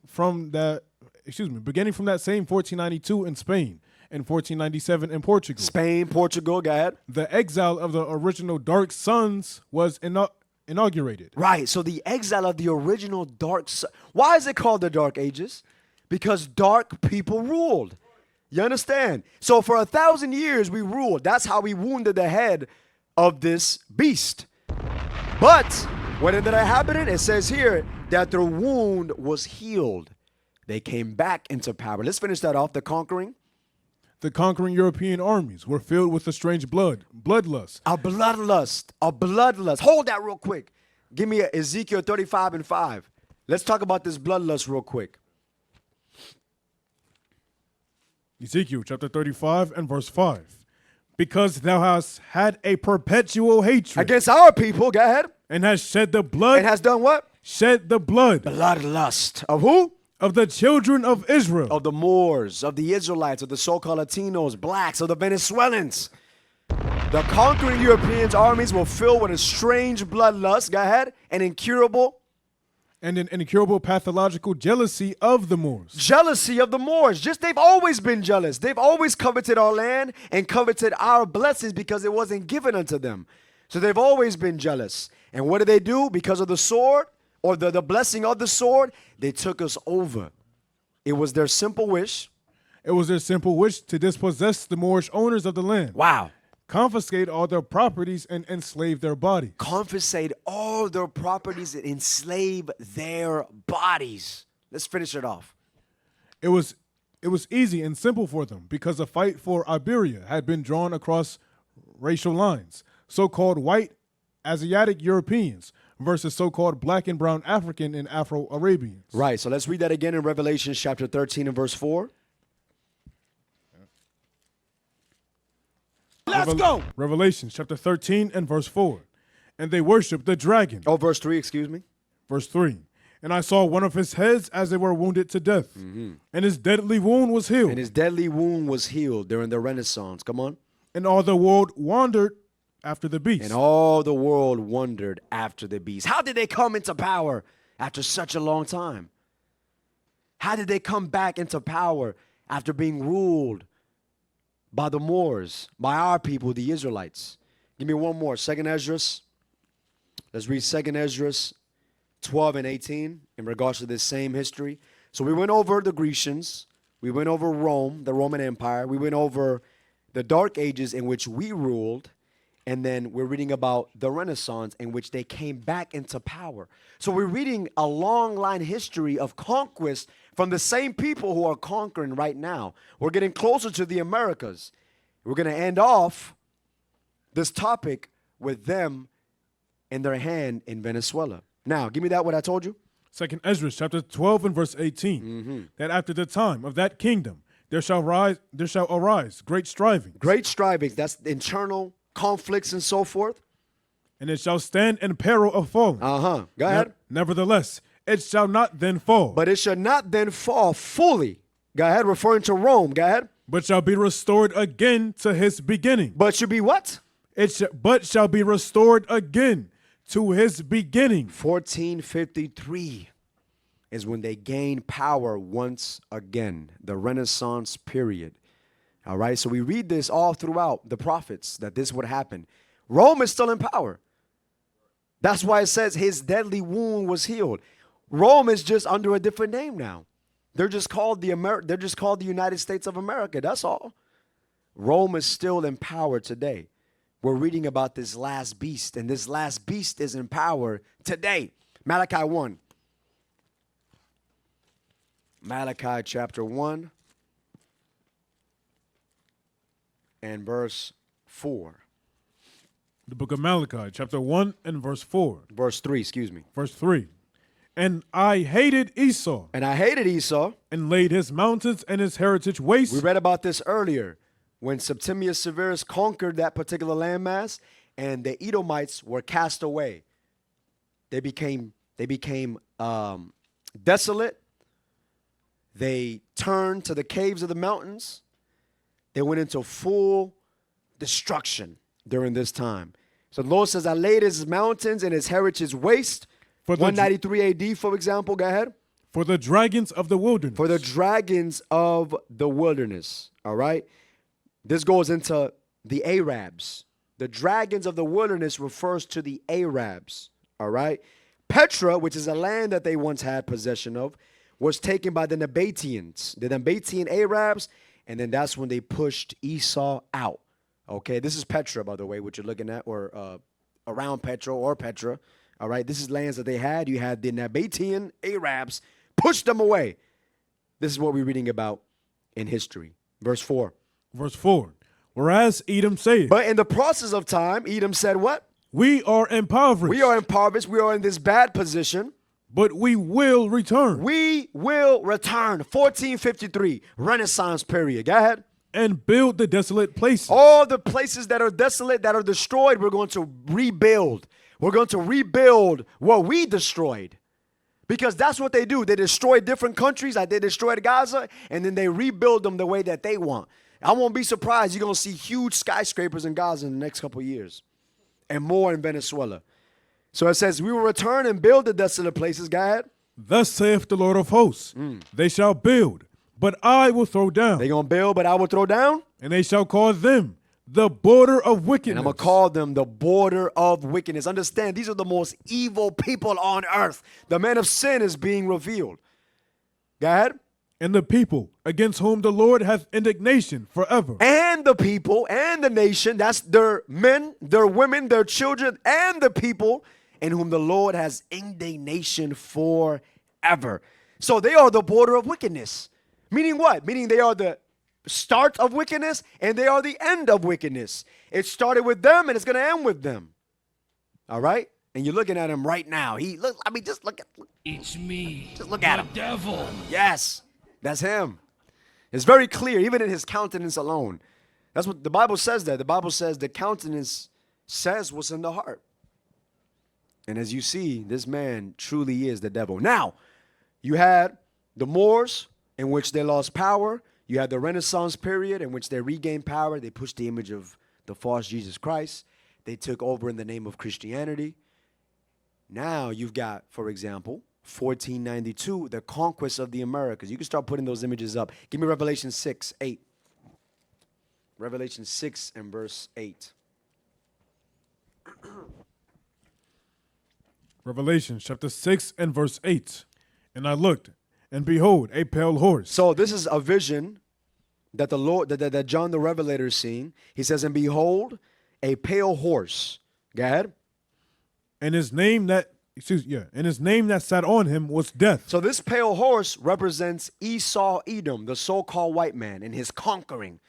from that same 1492 in Spain and 1497 in Portugal. Spain, Portugal, go ahead. The exile of the original Dark Sons was inaugurated. Right, so the exile of the original Dark Sun. Why is it called the Dark Ages? Because dark people ruled. You understand? So for 1,000 years we ruled. That's how we wounded the head of this beast. But what ended up happening? It says here that their wound was healed. They came back into power. Let's finish that off. The conquering. The conquering European armies were filled with a strange bloodlust. A bloodlust. Hold that real quick. Give me Ezekiel 35:5. Let's talk about this bloodlust real quick. Ezekiel chapter 35 and verse 5. Because thou hast had a perpetual hatred Against our people, go ahead. and hast shed the blood. And has done what? Shed the blood. Bloodlust. Of who? Of the children of Israel. Of the Moors, of the Israelites, of the so-called Latinos, blacks, of the Venezuelans. The conquering Europeans' armies were filled with a strange bloodlust, go ahead, and incurable. And an incurable pathological jealousy of the Moors. Jealousy of the Moors. They've always been jealous. They've always coveted our land and coveted our blessings because it wasn't given unto them. So they've always been jealous. And what did they do? Because of the sword, or the blessing of the sword, they took us over. It was their simple wish. It was their simple wish to dispossess the Moorish owners of the land. Wow. Confiscate all their properties and enslave their bodies. Confiscate all their properties and enslave their bodies. Let's finish it off. It was easy and simple for them because the fight for Iberia had been drawn across racial lines. So-called white Asiatic Europeans versus so-called black and brown African and Afro-Arabians. Right, so let's read that again in Revelation chapter 13 and verse 4. Let's go. Revelation chapter 13 and verse 4. And they worshiped the dragon. Oh, verse 3, excuse me. Verse 3. And I saw one of his heads as they were wounded to death. And his deadly wound was healed. And his deadly wound was healed during the Renaissance. Come on. And all the world wandered after the beast. And all the world wondered after the beast. How did they come into power after such a long time? How did they come back into power after being ruled by the Moors, by our people, the Israelites? Give me one more. 2nd Esdras. Let's read 2nd Esdras 12 and 18 in regards to this same history. So we went over the Grecians. We went over Rome, the Roman Empire. We went over the Dark Ages in which we ruled. And then we're reading about the Renaissance in which they came back into power. So we're reading a long line history of conquest from the same people who are conquering right now. We're getting closer to the Americas. We're going to end off this topic with them in their hand in Venezuela. Now, give me that what I told you. 2nd Ezra chapter 12 and verse 18. That after the time of that kingdom there shall arise great striving. Great striving. That's internal conflicts and so forth. And it shall stand in peril of falling. Go ahead. Nevertheless, it shall not then fall. But it shall not then fall fully. Go ahead, referring to Rome. Go ahead. But shall be restored again to his beginning. But should be what? But shall be restored again to his beginning. 1453 is when they gained power once again. The Renaissance period. All right, so we read this all throughout the prophets that this would happen. Rome is still in power. That's why it says his deadly wound was healed. Rome is just under a different name now. They're just called they're just called the United States of America. That's all. Rome is still in power today. We're reading about this last beast, and this last beast is in power today. Malachi 1. Malachi chapter 1 and verse 4. The book of Malachi, chapter 1 and verse 4. Verse 3, excuse me. Verse 3. And I hated Esau And I hated Esau. and laid his mountains and his heritage waste. We read about this earlier when Septimius Severus conquered that particular landmass and the Edomites were cast away. They became desolate. They turned to the caves of the mountains. They went into full destruction during this time. So the Lord says, I laid his mountains and his heritage waste. For the 193 AD, for example, go ahead. For the dragons of the wilderness. For the dragons of the wilderness, all right? This goes into the Arabs. The dragons of the wilderness refers to the Arabs, all right? Petra, which is a land that they once had possession of, was taken by the Nabateans, the Nabatean Arabs, and then that's when they pushed Esau out. Okay, this is Petra, by the way, what you're looking at, or around Petra or Petra. All right, this is lands that they had. You had the Nabatean Arabs push them away. This is what we're reading about in history. Verse 4. Verse 4. Whereas Edom saith, But in the process of time, Edom said what? we are impoverished, We are impoverished. We are in this bad position. but we will return We will return. 1453, Renaissance period. Go ahead. and build the desolate places. All the places that are desolate, that are destroyed, we're going to rebuild. We're going to rebuild what we destroyed. Because that's what they do. They destroy different countries, like they destroyed Gaza, and then they rebuild them the way that they want. I won't be surprised you're going to see huge skyscrapers in Gaza in the next couple of years. And more in Venezuela. So it says, we will return and build the desolate places. Go ahead. Thus saith the Lord of hosts, they shall build, but I will throw down, They're going to build, but I will throw down. and they shall call them the border of wickedness. And I'm going to call them the border of wickedness. Understand, these are the most evil people on earth. The man of sin is being revealed. Go ahead. And the people against whom the Lord hath indignation forever. And the people and the nation, that's their men, their women, their children, and the people in whom the Lord has indignation forever. So they are the border of wickedness. Meaning what? Meaning they are the start of wickedness and they are the end of wickedness. It started with them and it's going to end with them. All right? And you're looking at him right now. Just look at It's me. Just look at him. The devil. Yes, that's him. It's very clear, even in his countenance alone. That's what the Bible says there. The Bible says the countenance says what's in the heart. And as you see, this man truly is the devil. Now, you had the Moors, in which they lost power. You had the Renaissance period, in which they regained power. They pushed the image of the false Jesus Christ. They took over in the name of Christianity. Now you've got, for example, 1492, the conquest of the Americas. You can start putting those images up. Give me Revelation 6, 8. Revelation 6 and verse 8. Revelation chapter 6 and verse 8. And I looked, and behold, a pale horse. So this is a vision that the Lord, that John the Revelator is seeing. He says, and behold, a pale horse. Go ahead. And his name that sat on him was Death. So this pale horse represents Esau, Edom, the so-called white man, and his conquering.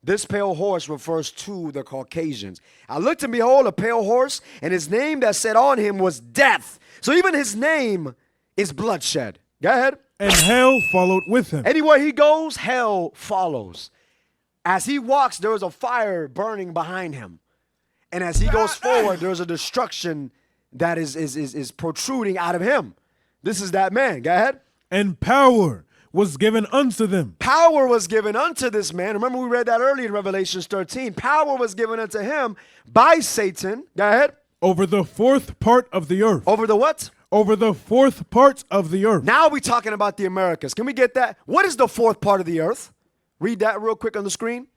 This pale horse refers to the Caucasians. I looked and behold a pale horse, and his name that sat on him was Death. So even his name is bloodshed. Go ahead. And hell followed with him. Anywhere he goes, hell follows. As he walks, there is a fire burning behind him. And as he goes forward, there's a destruction that is protruding out of him. This is that man. Go ahead. And power was given unto them. Power was given unto this man. Remember we read that earlier in Revelation 13. Power was given unto him by Satan. Go ahead. Over the fourth part of the earth. Over the what? Over the fourth part of the earth. Now we're talking about the Americas. Can we get that? What is the fourth part of the earth? Read that real quick on the screen.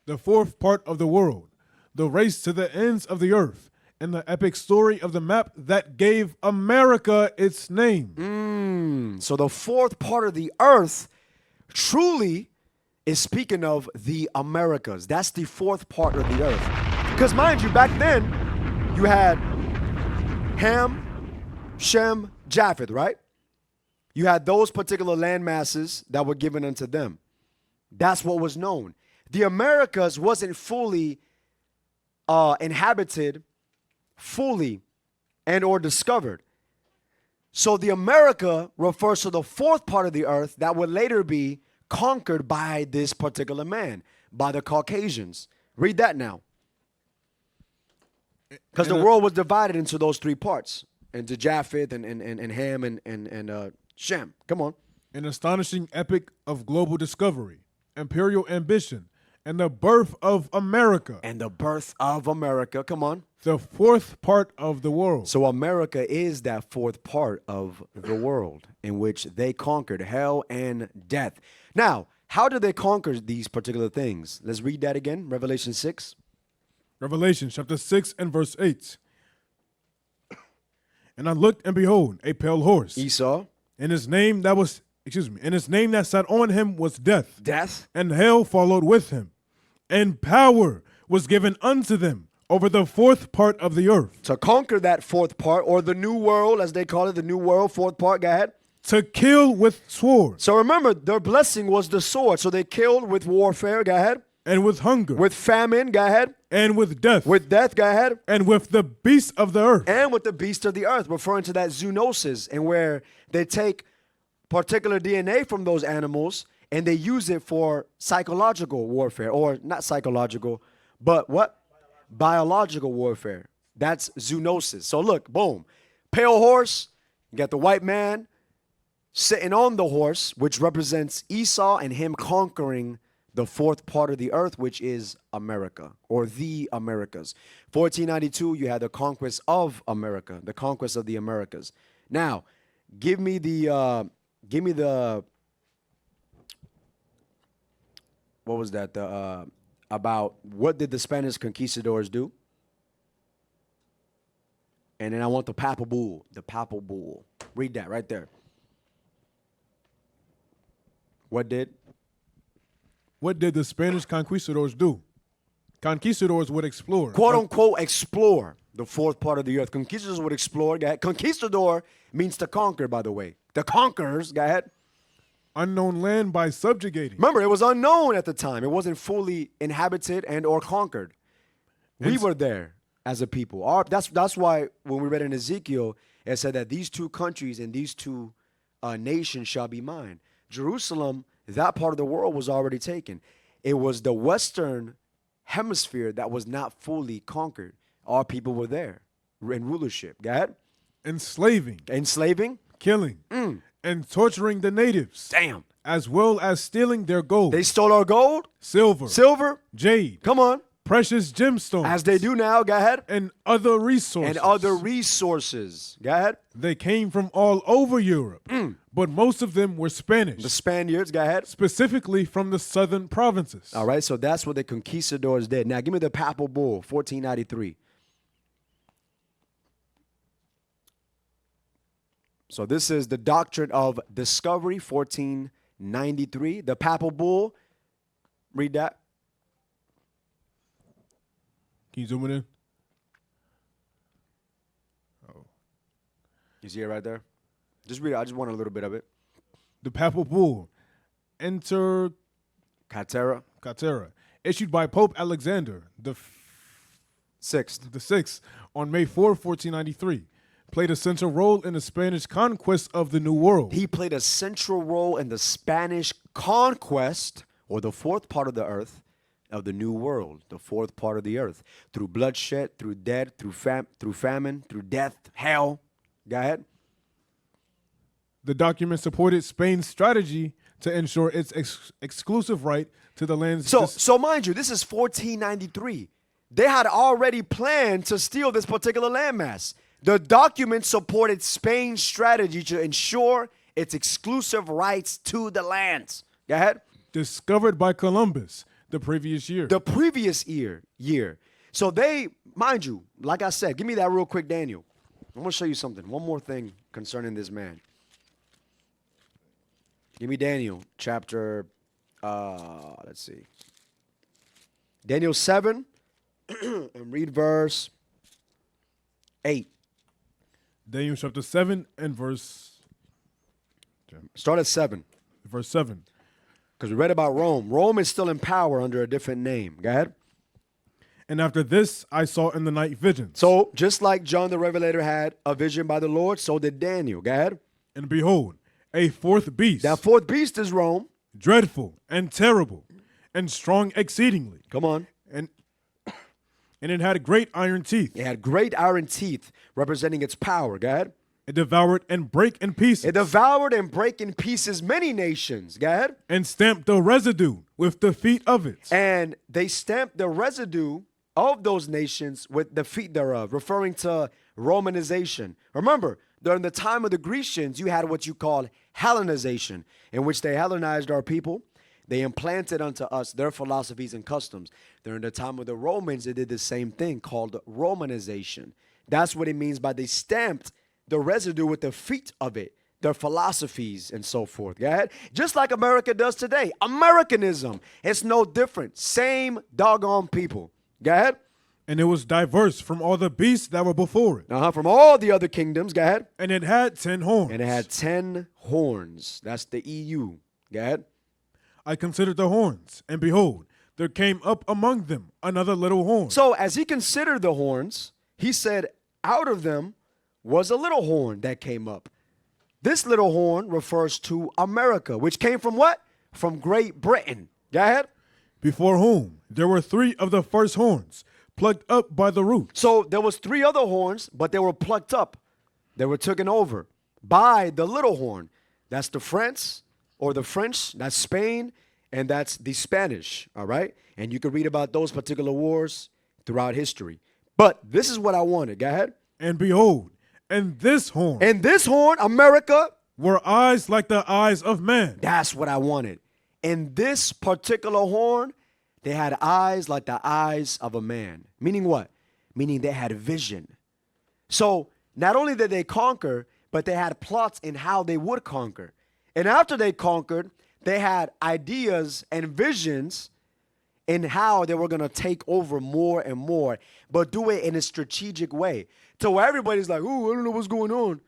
The fourth part of the world. The race to the ends of the earth. and the epic story of the map that gave America its name. So the fourth part of the earth truly is speaking of the Americas. That's the fourth part of the earth. Because mind you, back then, you had Ham, Shem, Japheth, right? You had those particular land masses that were given unto them. That's what was known. The Americas wasn't fully inhabited, fully, and or discovered. So the America refers to the fourth part of the earth that would later be conquered by this particular man, by the Caucasians. Read that now. Because the world was divided into those three parts, into Japheth and Ham and Shem. Come on. An astonishing epic of global discovery, imperial ambition, and the birth of America. And the birth of America. Come on. The fourth part of the world. So America is that fourth part of the world in which they conquered hell and death. Now, how did they conquer these particular things? Let's read that again. Revelation 6. Revelation chapter 6 and verse 8. And I looked, and behold, a pale horse. Esau. And his name that sat on him was Death. Death. And hell followed with him. And power was given unto them over the fourth part of the earth. To conquer that fourth part, or the new world, as they call it, the new world, fourth part. Go ahead. To kill with sword. So remember, their blessing was the sword. So they killed with warfare. Go ahead. And with hunger. With famine. Go ahead. And with death. With death. Go ahead. And with the beasts of the earth. And with the beast of the earth, referring to that zoonosis, and where they take particular DNA from those animals and they use it for psychological warfare, or not psychological, but what? Biological warfare. That's zoonosis. So look, boom. Pale horse, you got the white man sitting on the horse, which represents Esau and him conquering the fourth part of the earth, which is America, or the Americas. 1492, you had the conquest of America, the conquest of the Americas. Now, give me the what was that? About what did the Spanish conquistadors do? And then I want the papal bull. The papal bull. Read that right there. What did the Spanish conquistadors do? Conquistadors would explore. Quote unquote explore the fourth part of the earth. Conquistadors would explore. Go ahead. Conquistador means to conquer, by the way. The conquerors, go ahead. Unknown land by subjugating. Remember, it was unknown at the time. It wasn't fully inhabited and or conquered. We were there as a people. That's why when we read in Ezekiel, it said that these two countries and these two nations shall be mine. Jerusalem, that part of the world was already taken. It was the Western hemisphere that was not fully conquered. Our people were there in rulership. Go ahead. Enslaving. Killing. And torturing the natives. Damn. As well as stealing their gold. They stole our gold. Silver. Jade. Come on. Precious gemstones. As they do now. Go ahead. And other resources. Go ahead. They came from all over Europe. But most of them were Spanish. The Spaniards. Go ahead. Specifically from the southern provinces. All right. So that's what the conquistadors did. Now give me the papal bull, 1493. So this is the doctrine of discovery, 1493. The papal bull, read that. Can you zoom it in? Oh. You see it right there? Just read it. I just want a little bit of it. The papal bull, Enter Catera. issued by Pope Alexander the Sixth on May 4, 1493. Played a central role in the Spanish conquest of the New World. He played a central role in the Spanish conquest, or the fourth part of the earth, of the New World, the fourth part of the earth, through bloodshed, through death, through famine, through death, hell. Go ahead. The document supported Spain's strategy to ensure its exclusive right to the lands. So mind you, this is 1493. They had already planned to steal this particular landmass. The document supported Spain's strategy to ensure its exclusive rights to the lands. Go ahead. Discovered by Columbus the previous year. So they, mind you, like I said, give me that real quick, Daniel. I'm going to show you something. One more thing concerning this man. Give me Daniel chapter, let's see. Daniel 7, and read verse 8. Daniel chapter 7 and verse Start at 7. 7. Because we read about Rome. Rome is still in power under a different name. Go ahead. And after this, I saw in the night visions. So, just like John the Revelator had a vision by the Lord, so did Daniel. Go ahead. And behold, a fourth beast, That fourth beast is Rome. dreadful and terrible, and strong exceedingly. Come on. And it had great iron teeth. It had great iron teeth representing its power. Go ahead. It devoured and brake in pieces. It devoured and brake in pieces many nations. Go ahead. And stamped the residue with the feet of it. And they stamped the residue of those nations with the feet thereof, referring to Romanization. Remember, during the time of the Grecians, you had what you call Hellenization, in which they Hellenized our people. They implanted unto us their philosophies and customs. During the time of the Romans, they did the same thing called Romanization. That's what it means by they stamped the residue with the feet of it, their philosophies and so forth. Go ahead. Just like America does today. Americanism. It's no different. Same doggone people. Go ahead. And it was diverse from all the beasts that were before it. From all the other kingdoms. Go ahead. And it had 10 horns. And it had 10 horns. That's the EU. Go ahead. I considered the horns, and behold, there came up among them another little horn. So as he considered the horns, he said, out of them was a little horn that came up. This little horn refers to America, which came from what? From Great Britain. Go ahead. Before whom there were 3 of the first horns, plucked up by the roots. So there was 3 other horns, but they were plucked up. They were taken over by the little horn. That's the French, or the French, that's Spain, and that's the Spanish, all right? And you can read about those particular wars throughout history. But this is what I wanted. Go ahead. And behold, and this horn. And this horn, America, were eyes like the eyes of man. That's what I wanted. In this particular horn, they had eyes like the eyes of a man. Meaning what? Meaning they had vision. So not only did they conquer, but they had plots in how they would conquer. And after they conquered, they had ideas and visions in how they were going to take over more and more, but do it in a strategic way. To where everybody's like, oh, I don't know what's going on.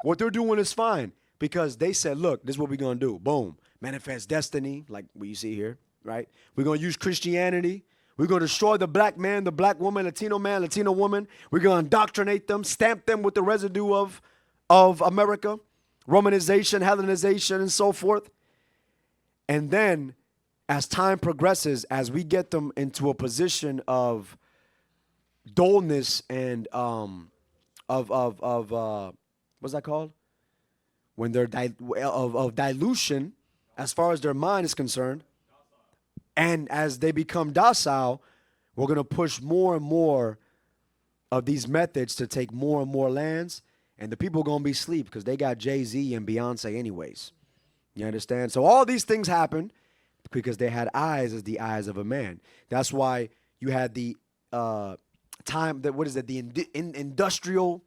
What they're doing is fine. Because they said, look, this is what we're going to do. Boom. Manifest destiny, like what you see here, right? We're going to use Christianity. We're going to destroy the black man, the black woman, Latino man, Latino woman. We're going to indoctrinate them, stamp them with the residue of America, Romanization, Hellenization, and so forth. And then, as time progresses, as we get them into a position of dullness and what's that called? When they're of dilution, as far as their mind is concerned, and as they become docile, we're going to push more and more of these methods to take more and more lands, and the people are going to be asleep because they got Jay-Z and Beyonce anyways. You understand? So all these things happened because they had eyes as the eyes of a man. That's why you had the industrial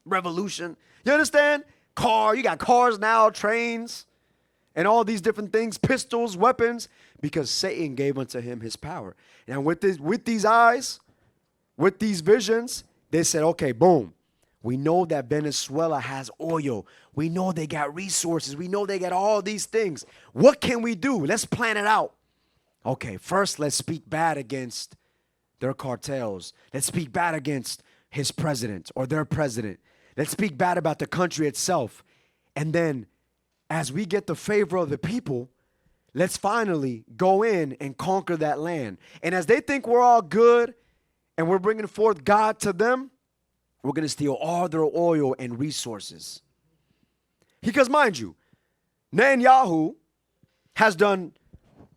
revolution. You understand? You got cars now, trains, and all these different things, pistols, weapons, because Satan gave unto him his power. And with these eyes, with these visions, they said, okay, boom. We know that Venezuela has oil. We know they got resources. We know they got all these things. What can we do? Let's plan it out. Okay, first let's speak bad against their cartels. Let's speak bad against his president or their president. Let's speak bad about the country itself. And then as we get the favor of the people, let's finally go in and conquer that land. And as they think we're all good and we're bringing forth God to them, we're going to steal all their oil and resources. Because mind you, Netanyahu has done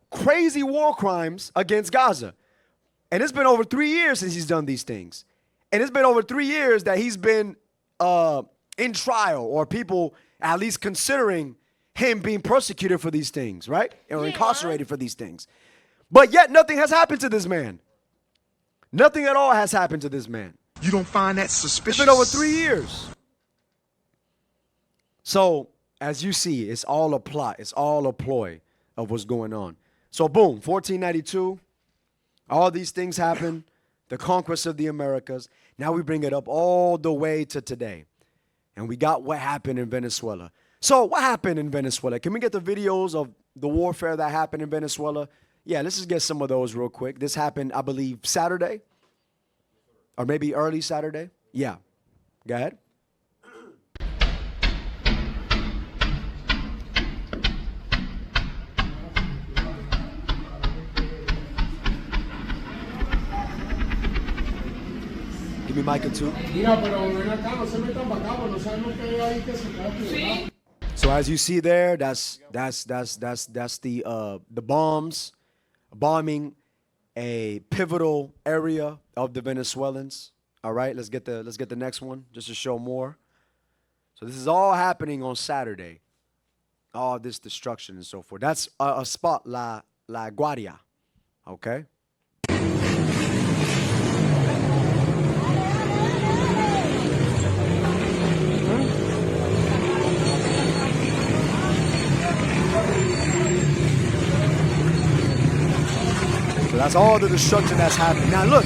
crazy war crimes against Gaza. And it's been over 3 years since he's done these things. And it's been over 3 years that he's been in trial, or people at least considering him being persecuted for these things, right? Or incarcerated for these things. But yet nothing has happened to this man. Nothing at all has happened to this man. You don't find that It's suspicious? been over 3 years. So, as you see, it's all a plot. It's all a ploy of what's going on. So, boom, 1492. All these things happen. The conquest of the Americas. Now we bring it up all the way to today. And we got what happened in Venezuela. So, what happened in Venezuela? Can we get the videos of the warfare that happened in Venezuela? Yeah, let's just get some of those real quick. This happened, I believe, Saturday. Or maybe early Saturday. Yeah. Go ahead. Give me Micah 2. So as you see there, that's the bombs bombing a pivotal area of the Venezuelans. All right, let's get the next one just to show more. So this is all happening on Saturday. All this destruction and so forth. That's a spot, La Guardia. Okay. So that's all the destruction that's happening. Now look,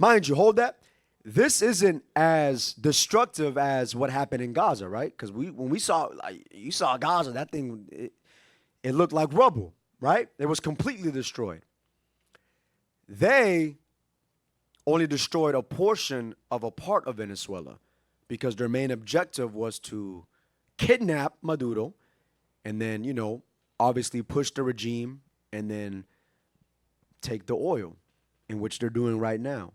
mind you, hold that. This isn't as destructive as what happened in Gaza, right? Because when we saw, like, you saw Gaza, that thing, it looked like rubble, right? It was completely destroyed. They only destroyed a portion of a part of Venezuela because their main objective was to kidnap Maduro and then, you know, obviously push the regime and then take the oil, in which they're doing right now.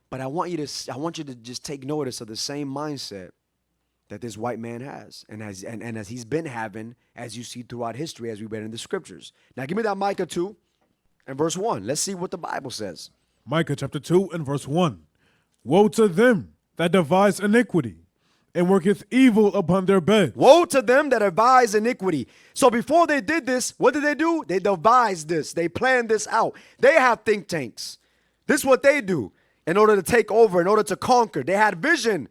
But I want you to just take notice of the same mindset that this white man has, and as he's been having, as you see throughout history, as we read in the scriptures. Now give me that Micah 2 and verse 1. Let's see what the Bible says. Micah chapter 2 and verse 1. Woe to them that devise iniquity, and worketh evil upon their beds. Woe to them that devise iniquity. So before they did this, what did they do? They devised this. They planned this out. They have think tanks. This is what they do in order to take over, in order to conquer. They had vision.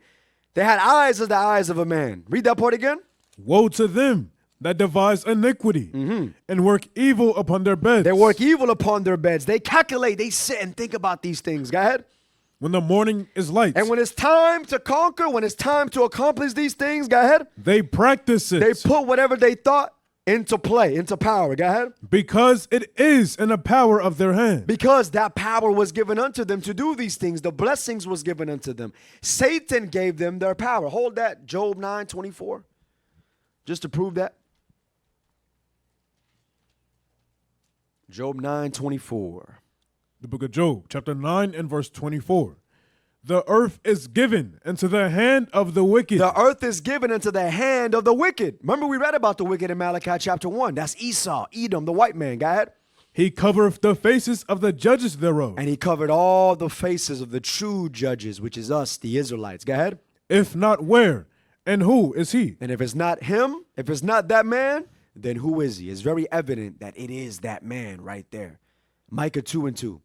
They had eyes as the eyes of a man. Read that part again. Woe to them that devise iniquity, and work evil upon their beds. They work evil upon their beds. They calculate. They sit and think about these things. Go ahead. When the morning is light. And when it's time to conquer, when it's time to accomplish these things, go ahead. They practice it. They put whatever they thought into play, into power. Go ahead. Because it is in the power of their hand. Because that power was given unto them to do these things. The blessings was given unto them. Satan gave them their power. Hold that. Job 9:24. Just to prove that. Job 9:24. The book of Job, chapter 9 and verse 24. The earth is given into the hand of the wicked. The earth is given into the hand of the wicked. Remember we read about the wicked in Malachi chapter 1. That's Esau, Edom, the white man. Go ahead. He covereth the faces of the judges thereof. And he covered all the faces of the true judges, which is us, the Israelites. Go ahead. If not, where and who is he? And if it's not him, if it's not that man, then who is he? It's very evident that it is that man right there. Micah 2 and 2.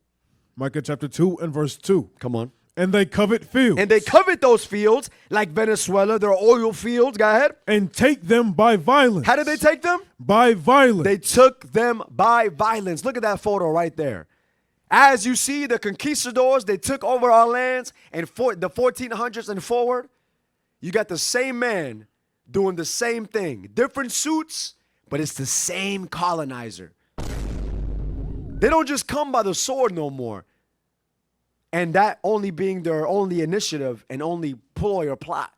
Micah chapter 2 and verse 2. Come on. And they covet fields. And they covet those fields like Venezuela, their oil fields. Go ahead. And take them by violence. How did they take them? By violence. They took them by violence. Look at that photo right there. As you see, the conquistadors, they took over our lands, and for the 1400s and forward, you got the same man doing the same thing. Different suits, but it's the same colonizer. They don't just come by the sword no more. And that only being their only initiative and only ploy or plot.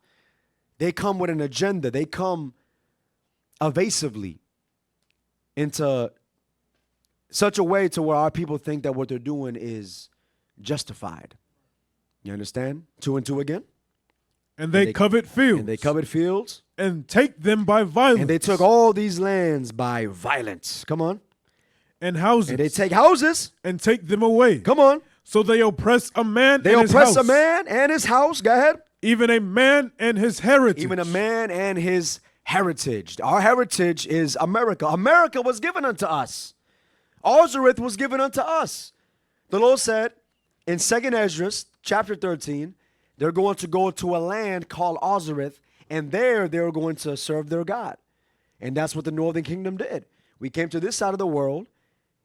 They come with an agenda. They come evasively into such a way to where our people think that what they're doing is justified. You understand? 2 and 2 again. And they covet fields. And they covet fields. And take them by violence. And they took all these lands by violence. Come on. And houses. And they take houses. And take them away. Come on. So they oppress a man and his house. They oppress a man and his house. Go ahead. Even a man and his heritage. Even a man and his heritage. Our heritage is America. America was given unto us. Ozareth was given unto us. The Lord said, in 2nd Ezra, chapter 13, they're going to go to a land called Ozareth, and there they're going to serve their God. And that's what the northern kingdom did. We came to this side of the world,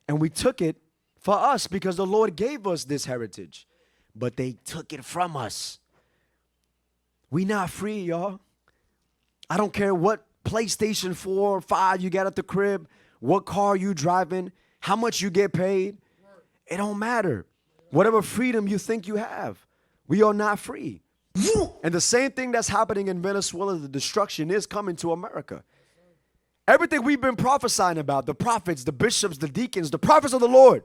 and we took it for us because the Lord gave us this heritage. But they took it from us. We not free, y'all. I don't care what PlayStation 4 or 5 you got at the crib, what car you driving, how much you get paid. It don't matter. Whatever freedom you think you have, we are not free. And the same thing that's happening in Venezuela, the destruction is coming to America. Everything we've been prophesying about, the prophets, the bishops, the deacons, the prophets of the Lord,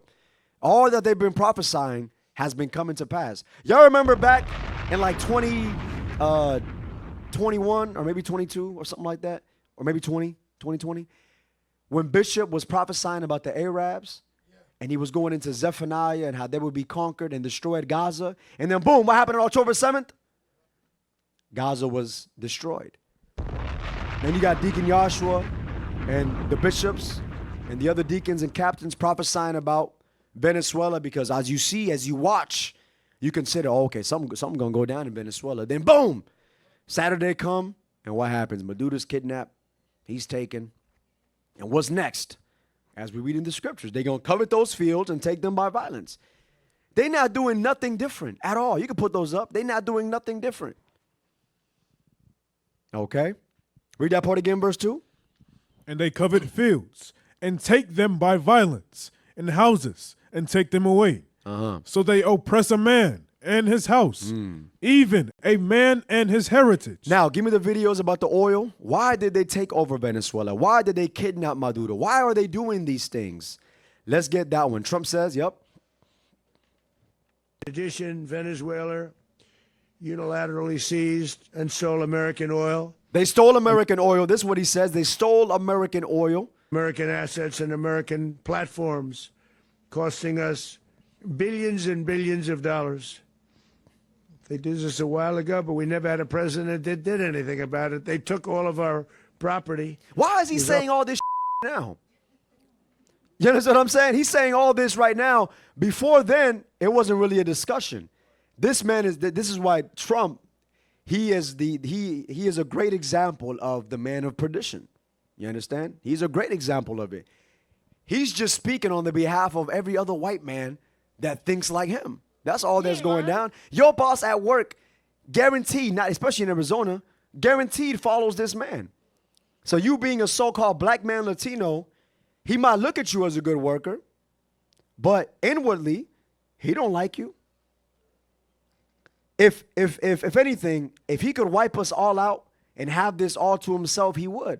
all that they've been prophesying has been coming to pass. Y'all remember back in like 2021 or maybe 22 or something like that, or maybe 2020, when Bishop was prophesying about the Arabs, and he was going into Zephaniah and how they would be conquered and destroyed Gaza. And then boom, what happened on October 7th? Gaza was destroyed. Then you got Deacon Joshua and the bishops and the other deacons and captains prophesying about Venezuela, because as you see, as you watch, you consider, oh, okay, something gonna go down in Venezuela. Then boom, Saturday come, and what happens? Maduro's kidnapped, he's taken. And what's next? As we read in the scriptures, they're going to covet those fields and take them by violence. They're not doing nothing different at all. You can put those up. They're not doing nothing different. Okay? Read that part again, verse 2. And they covet fields and take them by violence, and houses and take them away. So they oppress a man and his house, even a man and his heritage. Now, give me the videos about the oil. Why did they take over Venezuela? Why did they kidnap Maduro? Why are they doing these things? Let's get that one. Trump says, yep. In addition, Venezuela unilaterally seized and stole American oil, They stole American oil. This is what he says. They stole American oil. American assets, and American platforms, costing us billions and billions of dollars. They did this a while ago, but we never had a president that did anything about it. They took all of our property. Why is he saying all this now? You understand what I'm saying? He's saying all this right now. Before then, it wasn't really a discussion. This man is, this is why Trump, he is a great example of the man of perdition. You understand? He's a great example of it. He's just speaking on the behalf of every other white man that thinks like him. That's all that's going down. Your boss at work, guaranteed, not especially in Arizona, guaranteed follows this man. So you being a so-called black man Latino, he might look at you as a good worker, but inwardly, he don't like you. If anything, if he could wipe us all out and have this all to himself, he would.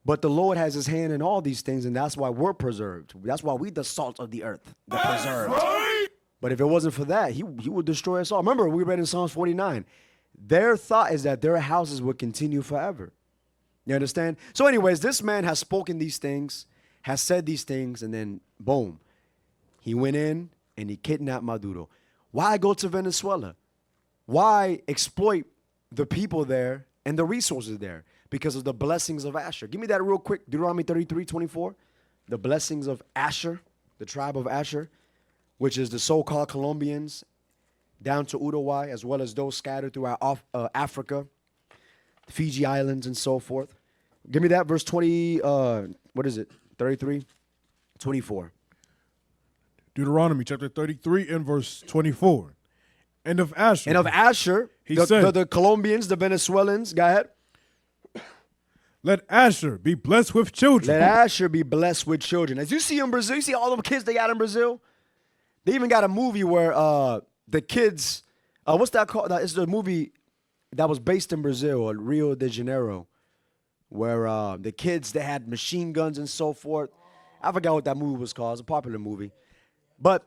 But the Lord has his hand in all these things, and that's why we're preserved. That's why we the salt of the earth, the preserved. Right. But if it wasn't for that, he would destroy us all. Remember, we read in Psalms 49, their thought is that their houses would continue forever. You understand? So anyways, this man has spoken these things, has said these things, and then boom, he went in and he kidnapped Maduro. Why go to Venezuela? Why exploit the people there and the resources there? Because of the blessings of Asher. Give me that real quick. Deuteronomy 33:24. The blessings of Asher, the tribe of Asher, which is the so-called Colombians down to Uruguay, as well as those scattered throughout Africa, Fiji Islands, and so forth. Give me that verse 20, 33, 24. Deuteronomy chapter 33 and verse 24. And of Asher. And of Asher, the Colombians, the Venezuelans, go ahead. Let Asher be blessed with children. Let Asher be blessed with children. As you see in Brazil, you see all the kids they got in Brazil? They even got a movie where the kids, what's that called? It's the movie that was based in Brazil, or Rio de Janeiro, where the kids, they had machine guns and so forth. I forgot what that movie was called. It's a popular movie. But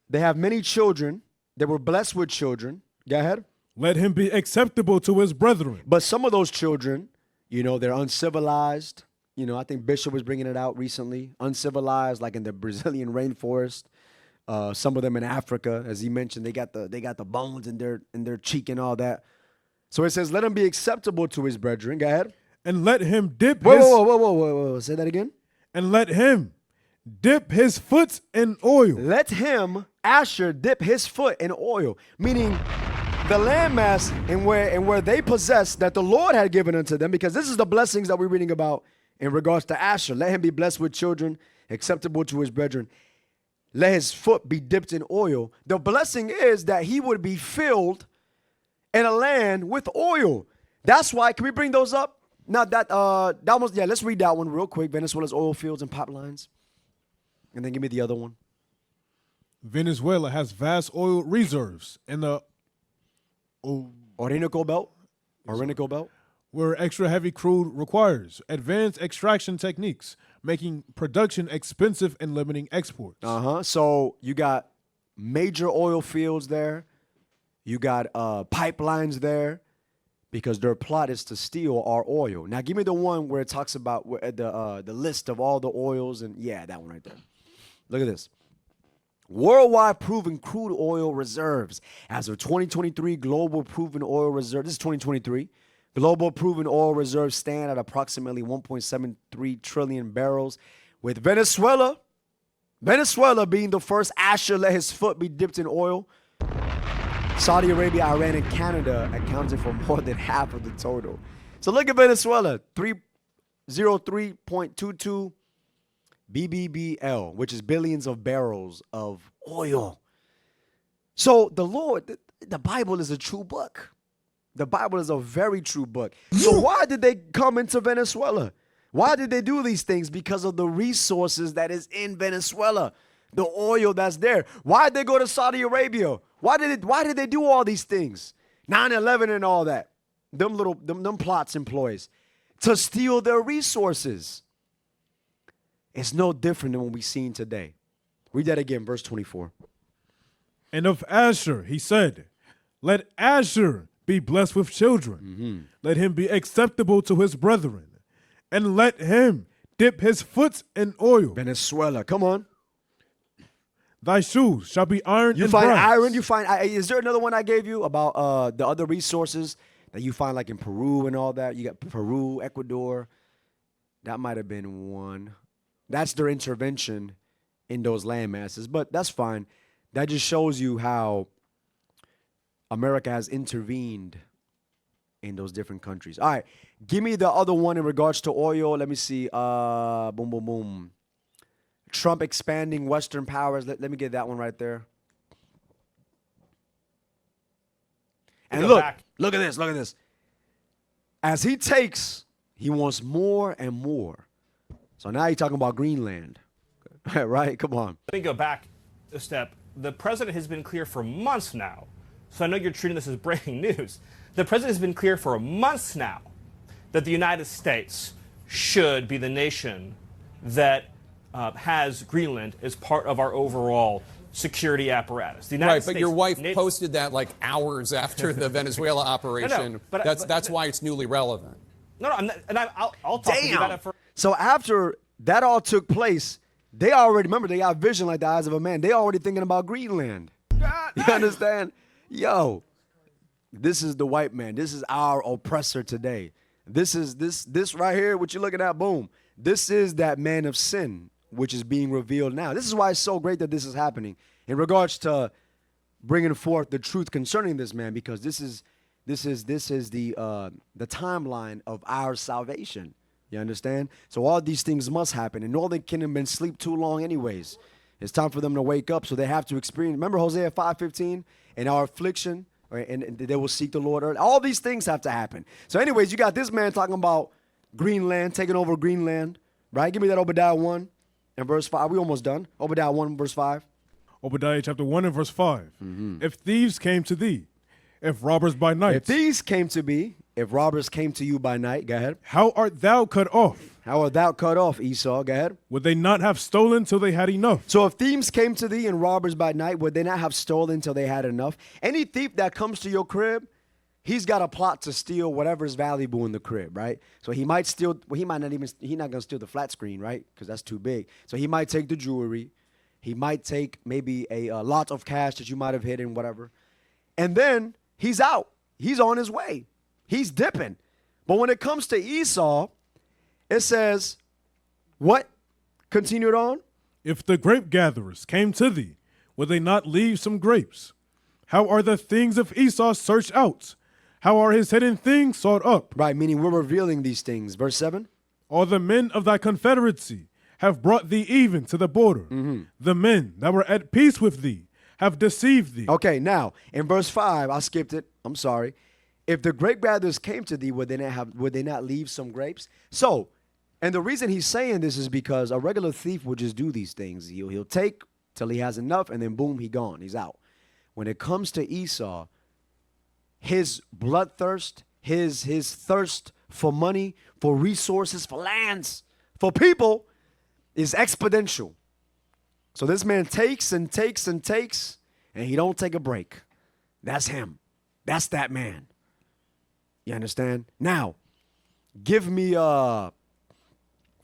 they have many children. They were blessed with children. Go ahead. Let him be acceptable to his brethren. But some of those children, you know, they're uncivilized. You know, I think Bishop was bringing it out recently. Uncivilized, like in the Brazilian rainforest. Some of them in Africa, as he mentioned, they got the bones in their cheek and all that. So it says, let him be acceptable to his brethren. Go ahead. And let him dip Whoa. Say that again. And let him dip his foot in oil. Let him Asher dip his foot in oil, meaning the landmass and where they possess that the Lord had given unto them, because this is the blessings that we're reading about in regards to Asher. Let him be blessed with children, acceptable to his brethren. Let his foot be dipped in oil. The blessing is that he would be filled in a land with oil. That's why, can we bring those up? Now that was, yeah, let's read that one real quick. Venezuela's oil fields and pipelines. And then give me the other one. Venezuela has vast oil reserves in the Orinoco Belt. Orinoco Belt. where extra heavy crude requires advanced extraction techniques, making production expensive and limiting exports. So you got major oil fields there. You got pipelines there, because their plot is to steal our oil. Now, give me the one where it talks about the list of all the oils, and yeah, that one right there. Look at this. Worldwide proven crude oil reserves. As of 2023, global proven oil reserve. This is 2023. Global proven oil reserves stand at approximately 1.73 trillion barrels, with Venezuela being the first. Asher let his foot be dipped in oil. Saudi Arabia, Iran, and Canada accounted for more than half of the total. So look at Venezuela, 303.22 BBBL, which is billions of barrels of oil. So the Lord, the Bible is a true book. The Bible is a very true book. So why did they come into Venezuela? Why did they do these things? Because of the resources that is in Venezuela, the oil that's there. Why did they go to Saudi Arabia? Why did they do all these things? 9/11 and all that. Them plots employs to steal their resources. It's no different than what we've seen today. Read that again, verse 24. And of Asher, he said, let Asher be blessed with children. Let him be acceptable to his brethren. And let him dip his foot in oil. Venezuela, come on. Thy shoes shall be iron You and find brass. iron, you find, is there another one I gave you about the other resources that you find like in Peru and all that? You got Peru, Ecuador. That might have been one. That's their intervention in those land masses, but that's fine. That just shows you how America has intervened in those different countries. All right, give me the other one in regards to oil. Let me see. Boom, boom, boom. Trump expanding Western powers. Let me get that one right there. And look at this. As he takes, he wants more and more. So now you're talking about Greenland, right? Come on. Let me go back a step. The president has been clear for months now. So I know you're treating this as breaking news. The president has been clear for months now that the United States should be the nation that has Greenland as part of our overall security apparatus. The United Right, but States, your wife posted that like hours after the Venezuela operation. That's why it's newly relevant. No, I'm not, and I'll talk to you about it for. So after that all took place, they already, remember, they got vision like the eyes of a man. They already thinking about Greenland. You understand? Yo, this is the white man. This is our oppressor today. This is this right here, what you're looking at, boom. This is that man of sin, which is being revealed now. This is why it's so great that this is happening in regards to bringing forth the truth concerning this man, because this is the timeline of our salvation. You understand? So all these things must happen, and Northern Kingdom been asleep too long anyways. It's time for them to wake up, so they have to experience. Remember Hosea 5:15, and our affliction, and they will seek the Lord early. All these things have to happen. So anyways, you got this man talking about Greenland, taking over Greenland, right? Give me that Obadiah 1 and verse 5. We almost done. Obadiah 1 verse 5. Obadiah chapter 1 and verse 5. If thieves came to thee, if robbers by night. If these came to be, if robbers came to you by night, go ahead. How art thou cut off? How art thou cut off, Esau? Go ahead. Would they not have stolen till they had enough? So if thieves came to thee and robbers by night, would they not have stolen till they had enough? Any thief that comes to your crib, he's got a plot to steal whatever is valuable in the crib, right? So he might steal, well, he's not going to steal the flat screen, right? Because that's too big. So he might take the jewelry. He might take maybe a lot of cash that you might have hidden, whatever. And then he's out. He's on his way. He's dipping. But when it comes to Esau, it says, what? Continued on. If the grape gatherers came to thee will they not leave some grapes? How are the things of Esau searched out? How are his hidden things sought up? Right, meaning we're revealing these things. Verse 7. All the men of thy confederacy have brought thee even to the border. The men that were at peace with thee have deceived thee. Okay, now, in verse 5, I skipped it. I'm sorry. If the grape gatherers came to thee, would they not leave some grapes? So, and the reason he's saying this is because a regular thief will just do these things. He'll take till he has enough, and then boom, he gone. He's out. When it comes to Esau, his bloodthirst, his thirst for money, for resources, for lands, for people is exponential. So this man takes and takes and takes, and he don't take a break. That's him. That's that man. You understand? Now, give me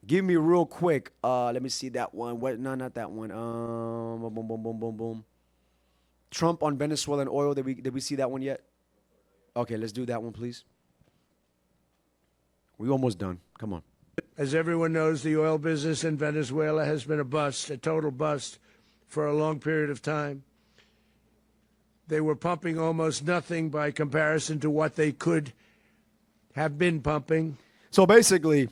real quick. Let me see that one. What? No, not that one. Boom, boom, boom, boom, boom. Trump on Venezuelan oil. Did we see that one yet? Okay, let's do that one, please. We almost done. Come on. As everyone knows, the oil business in Venezuela has been a bust, a total bust, for a long period of time. They were pumping almost nothing by comparison to what they could have been pumping. So basically,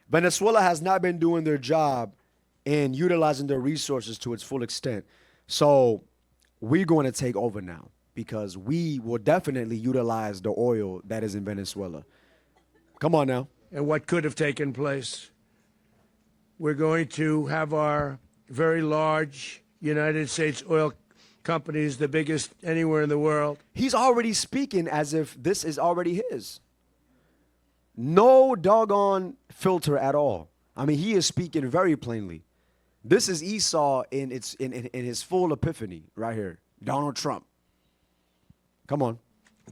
Venezuela has not been doing their job in utilizing their resources to its full extent. So we're going to take over now because we will definitely utilize the oil that is in Venezuela. Come on now. And what could have taken place. We're going to have our very large United States oil companies, the biggest anywhere in the world. He's already speaking as if this is already his. No doggone filter at all. I mean, he is speaking very plainly. This is Esau in his full epiphany right here. Donald Trump. Come on.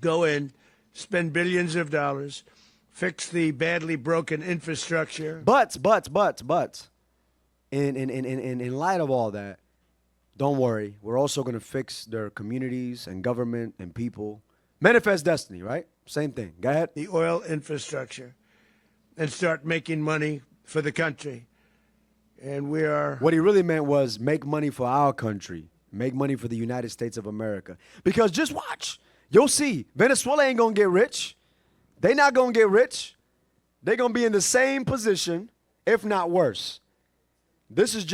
Go in, spend billions of dollars, fix the badly broken infrastructure. But, in light of all that, don't worry. We're also going to fix their communities and government and people. Manifest destiny, right? Same thing. Go ahead. The oil infrastructure and start making money for the country. And we are... What he really meant was make money for our country. Make money for the United States of America. Because just watch. You'll see. Venezuela ain't going to get rich. They not going to get rich. They're going to be in the same position, if not worse. This is,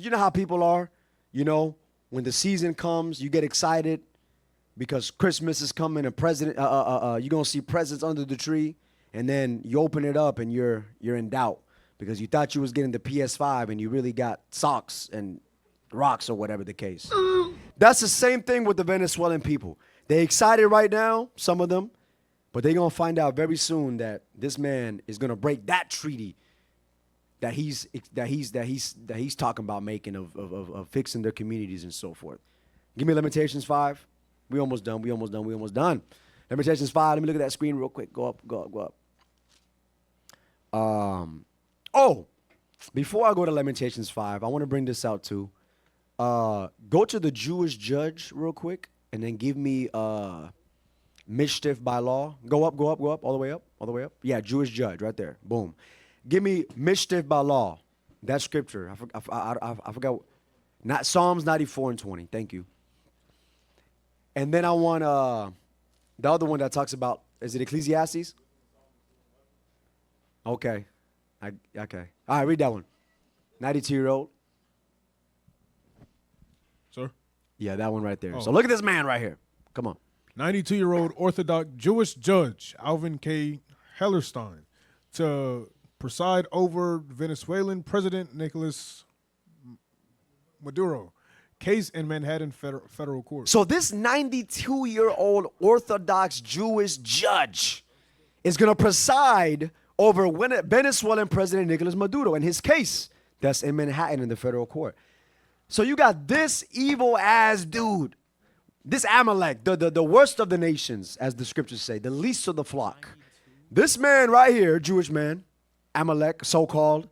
you know how people are. You know, when the season comes, you get excited because Christmas is coming and you're going to see presents under the tree. And then you open it up and you're in doubt because you thought you was getting the PS5 and you really got socks and rocks or whatever the case. That's the same thing with the Venezuelan people. They're excited right now, some of them, but they're going to find out very soon that this man is going to break that treaty that he's talking about making of fixing their communities and so forth. Give me Lamentations 5. We almost done. Lamentations 5. Let me look at that screen real quick. Go up. Before I go to Lamentations 5, I want to bring this out too. Go to the Jewish judge real quick, and then give me mischief by law. Go up, all the way up. Yeah, Jewish judge right there. Boom. Give me mischief by law. That scripture. I forgot. Not Psalms 94 and 20. Thank you. And then I want the other one that talks about, is it Ecclesiastes? Okay. Okay. All right, read that one. 92-year-old. Sir? Yeah, that one right there. Oh. So look at this man right here. Come on. 92-year-old Orthodox Jewish judge Alvin K. Hellerstein to preside over Venezuelan President Nicolas Maduro case in Manhattan federal court. So this 92-year-old Orthodox Jewish judge is going to preside over Venezuelan President Nicolas Maduro in his case that's in Manhattan in the federal court. So you got this evil-ass dude, this Amalek, the worst of the nations, as the scriptures say, the least of the flock. This man right here, Jewish man, Amalek, so-called,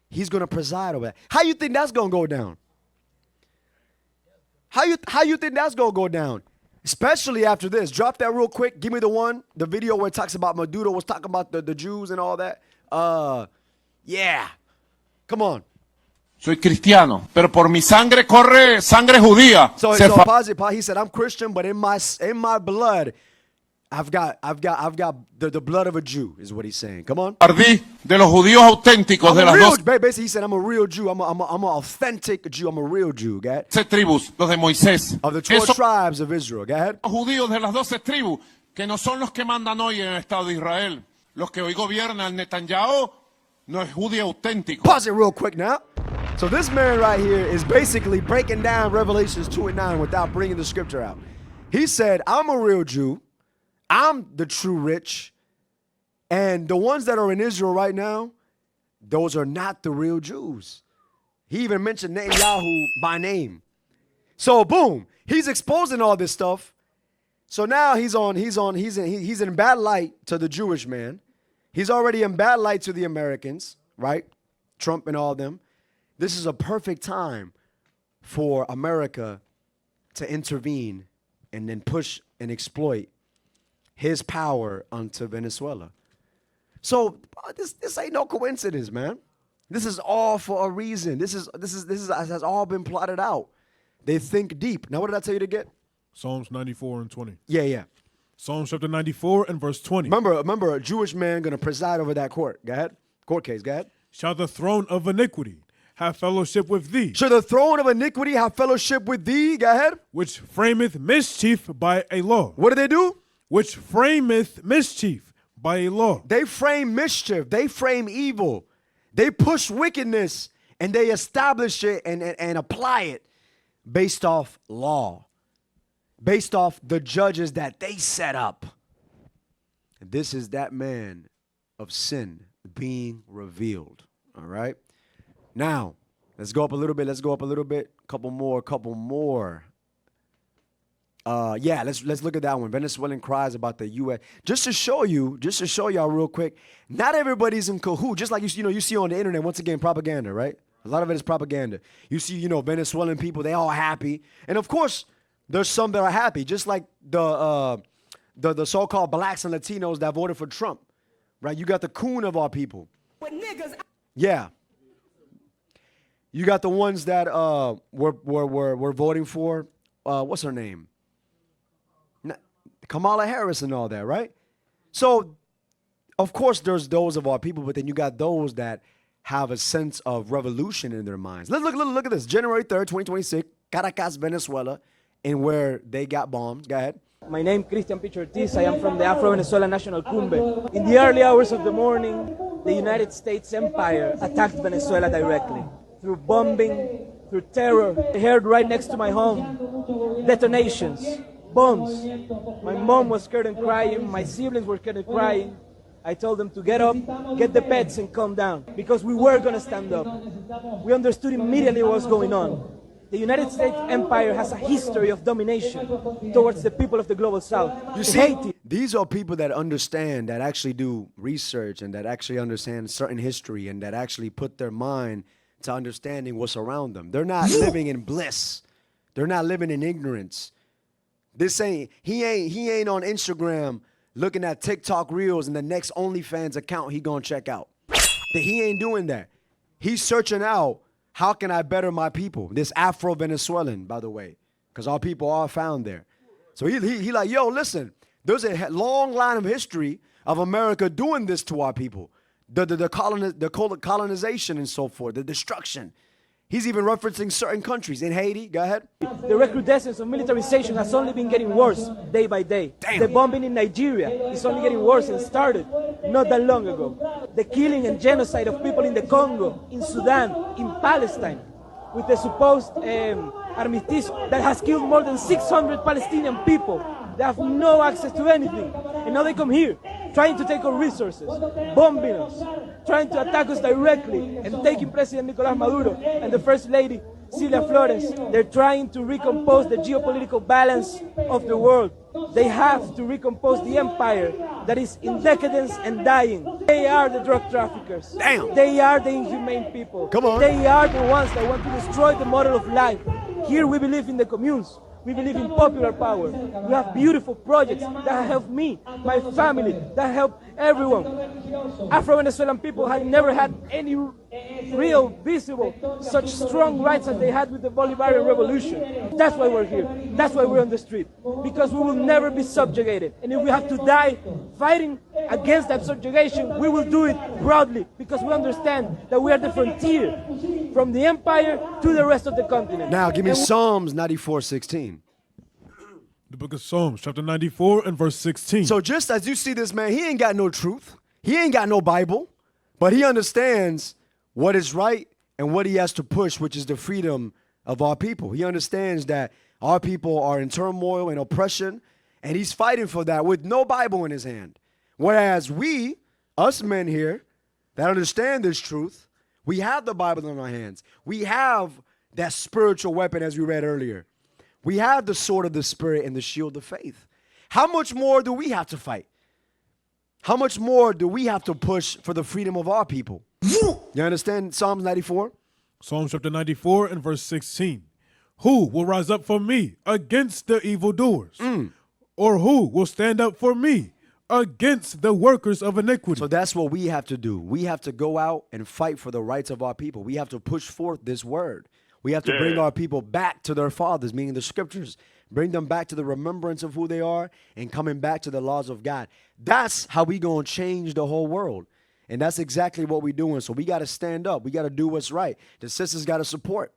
he's going to preside over that. How you think that's going to go down? How you think that's going to go down? Especially after this. Drop that real quick. Give me the video where it talks about Maduro was talking about the Jews and all that. Yeah. Come on. Soy cristiano, pero por mi sangre corre sangre judía. So pause it. He said, I'm Christian, but in my blood, I've got the blood of a Jew, is what he's saying. Come on. Ardí de los judíos auténticos de las dos Basically, he said, I'm a real Jew. I'm an authentic Jew. I'm a real Jew. Go ahead. tribus, los de Moisés. Of the 12 tribes of Israel. Go ahead. Los judíos de las 12 tribus, que no son los que mandan hoy en el Estado de Israel. Los que hoy gobiernan Netanyahu no es judío auténtico. Pause it real quick now. So this man right here is basically breaking down Revelations 2 and 9 without bringing the scripture out. He said, I'm a real Jew. I'm the true rich. And the ones that are in Israel right now, those are not the real Jews. He even mentioned Netanyahu by name. So boom, he's exposing all this stuff. So now he's in bad light to the Jewish man. He's already in bad light to the Americans, right? Trump and all of them. This is a perfect time for America to intervene and then push and exploit his power onto Venezuela. So this ain't no coincidence, man. This is all for a reason. This has all been plotted out. They think deep. Now, what did I tell you to get? Psalms 94 and 20. Yeah. Psalms chapter 94 and verse 20. Remember, a Jewish man going to preside over that court. Go ahead. Court case. Go ahead. Shall the throne of iniquity have fellowship with thee? Shall the throne of iniquity have fellowship with thee? Go ahead. Which frameth mischief by a law. What do they do? Which frameth mischief by a law. They frame mischief. They frame evil. They push wickedness and they establish it and apply it based off law, based off the judges that they set up. And this is that man of sin being revealed. All right. Now, let's go up a little bit. Couple more. Let's look at that one. Venezuelan cries about the U.S. Just to show y'all real quick, not everybody's in cahoots. Just like you see on the internet, once again, propaganda, right? A lot of it is propaganda. You see, Venezuelan people, they all happy. And of course, there's some that are happy, just like the so-called blacks and Latinos that voted for Trump, right? You got the coon of our people. Yeah. You got the ones that were voting for, what's her name? Kamala Harris and all that, right? So, of course, there's those of our people, but then you got those that have a sense of revolution in their minds. Let's look at this. January 3rd, 2026, Caracas, Venezuela, and where they got bombed. Go ahead. My name is Christian Picho Ortiz. I am from the Afro-Venezuelan National Cumbe. In the early hours of the morning, the United States Empire attacked Venezuela directly through bombing, through terror. I heard right next to my home detonations, bombs. My mom was scared and crying. My siblings were scared and crying. I told them to get up, get the pets, and calm down, because we were going to stand up. We understood immediately what was going on. The United States Empire has a history of domination towards the people of the Global South. You see, these are people that understand, that actually do research, and that actually understand certain history, and that actually put their mind to understanding what's around them. They're not living in bliss. They're not living in ignorance. He ain't on Instagram looking at TikTok reels and the next OnlyFans account he gonna check out. He ain't doing that. He's searching out, how can I better my people? This Afro-Venezuelan, by the way, because our people are found there. So he like, yo, listen, there's a long line of history of America doing this to our people. The colonization and so forth, the destruction. He's even referencing certain countries. In Haiti, go ahead. The recrudescence of militarization has only been getting worse day by day. Damn. The bombing in Nigeria is only getting worse and started not that long ago. The killing and genocide of people in the Congo, in Sudan, in Palestine, with the supposed armistice that has killed more than 600 Palestinian people. They have no access to anything. And now they come here, trying to take our resources, bombing us, trying to attack us directly, and taking President Nicolás Maduro and the First Lady, Cilia Flores. They're trying to recompose the geopolitical balance of the world. They have to recompose the empire that is in decadence and dying. They are the drug traffickers. Damn. They are the inhumane people. Come on. They are the ones that want to destroy the model of life. Here we believe in the communes. We believe in popular power. We have beautiful projects that have helped me, my family, that help everyone. Afro-Venezuelan people have never had any real, visible, such strong rights as they had with the Bolivarian Revolution. That's why we're here. That's why we're on the street. Because we will never be subjugated. And if we have to die fighting against that subjugation, we will do it proudly, because we understand that we are the frontier from the empire to the rest of the continent. Now, give me Psalms 94:16. The book of Psalms, chapter 94 and verse 16. So just as you see this man, he ain't got no truth. He ain't got no Bible, but he understands what is right and what he has to push, which is the freedom of our people. He understands that our people are in turmoil and oppression, and he's fighting for that with no Bible in his hand. Whereas we, us men here, that understand this truth, we have the Bible in our hands. We have that spiritual weapon, as we read earlier. We have the sword of the Spirit and the shield of faith. How much more do we have to fight? How much more do we have to push for the freedom of our people? You understand Psalms 94? Psalms chapter 94 and verse 16. Who will rise up for me against the evildoers? Or who will stand up for me against the workers of iniquity? So that's what we have to do. We have to go out and fight for the rights of our people. We have to push forth this word. We have to bring our people back to their fathers, meaning the scriptures. Bring them back to the remembrance of who they are and coming back to the laws of God. That's how we going to change the whole world. And that's exactly what we're doing. So we got to stand up. We got to do what's right. The sisters got to support.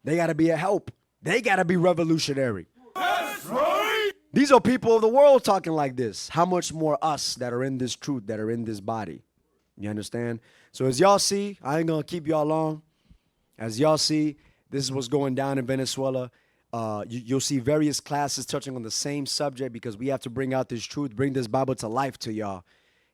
They got to be a help. They got to be revolutionary. That's right. These are people of the world talking like this. How much more us that are in this truth, that are in this body? You understand? So as y'all see, I ain't going to keep y'all long. As y'all see, this is what's going down in Venezuela. You'll see various classes touching on the same subject, because we have to bring out this truth, bring this Bible to life to y'all,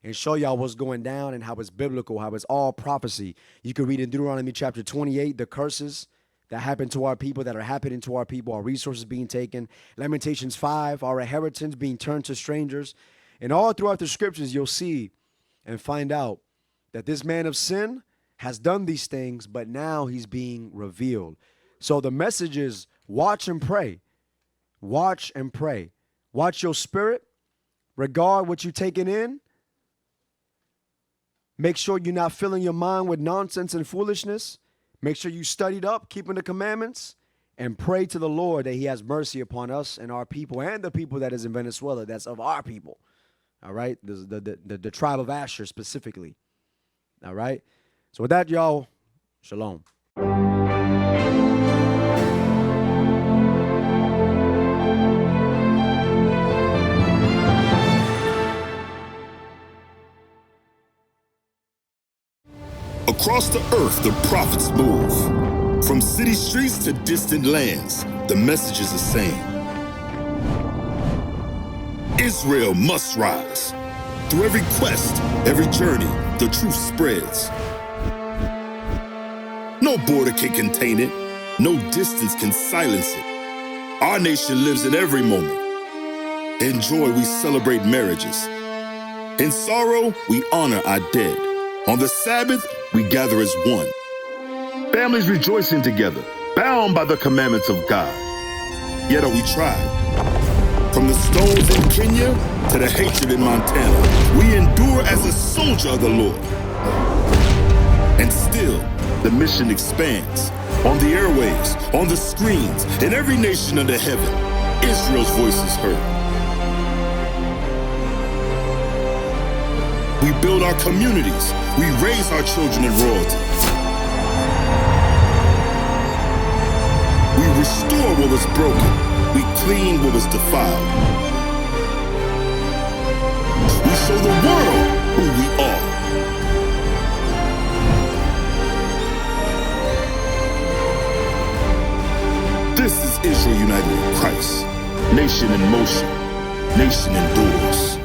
and show y'all what's going down and how it's biblical, how it's all prophecy. You can read in Deuteronomy chapter 28, the curses that happen to our people, that are happening to our people, our resources being taken. Lamentations 5, our inheritance being turned to strangers. And all throughout the scriptures, you'll see and find out that this man of sin has done these things, but now he's being revealed. So the message is watch and pray. Watch and pray. Watch your spirit. Regard what you're taking in. Make sure you're not filling your mind with nonsense and foolishness. Make sure you studied up, keeping the commandments, and pray to the Lord that he has mercy upon us and our people and the people that is in Venezuela, that's of our people. All right? The tribe of Asher specifically. All right? So with that, y'all, shalom. Across the earth, the prophets move. From city streets to distant lands, the message is the same. Israel must rise. Through every quest, every journey, the truth spreads. No border can contain it. No distance can silence it. Our nation lives in every moment. In joy, we celebrate marriages. In sorrow, we honor our dead. On the Sabbath, we gather as one. Families rejoicing together, bound by the commandments of God. Yet are we tried. From the stones in Kenya to the hatred in Montana, we endure as a soldier of the Lord. And still, the mission expands. On the airwaves, on the screens, in every nation under heaven, Israel's voice is heard. We build our communities. We raise our children in royalty. We restore what was broken. We clean what was defiled. We show the world who we are. This is Israel united in Christ. Nation in motion. Nation endures.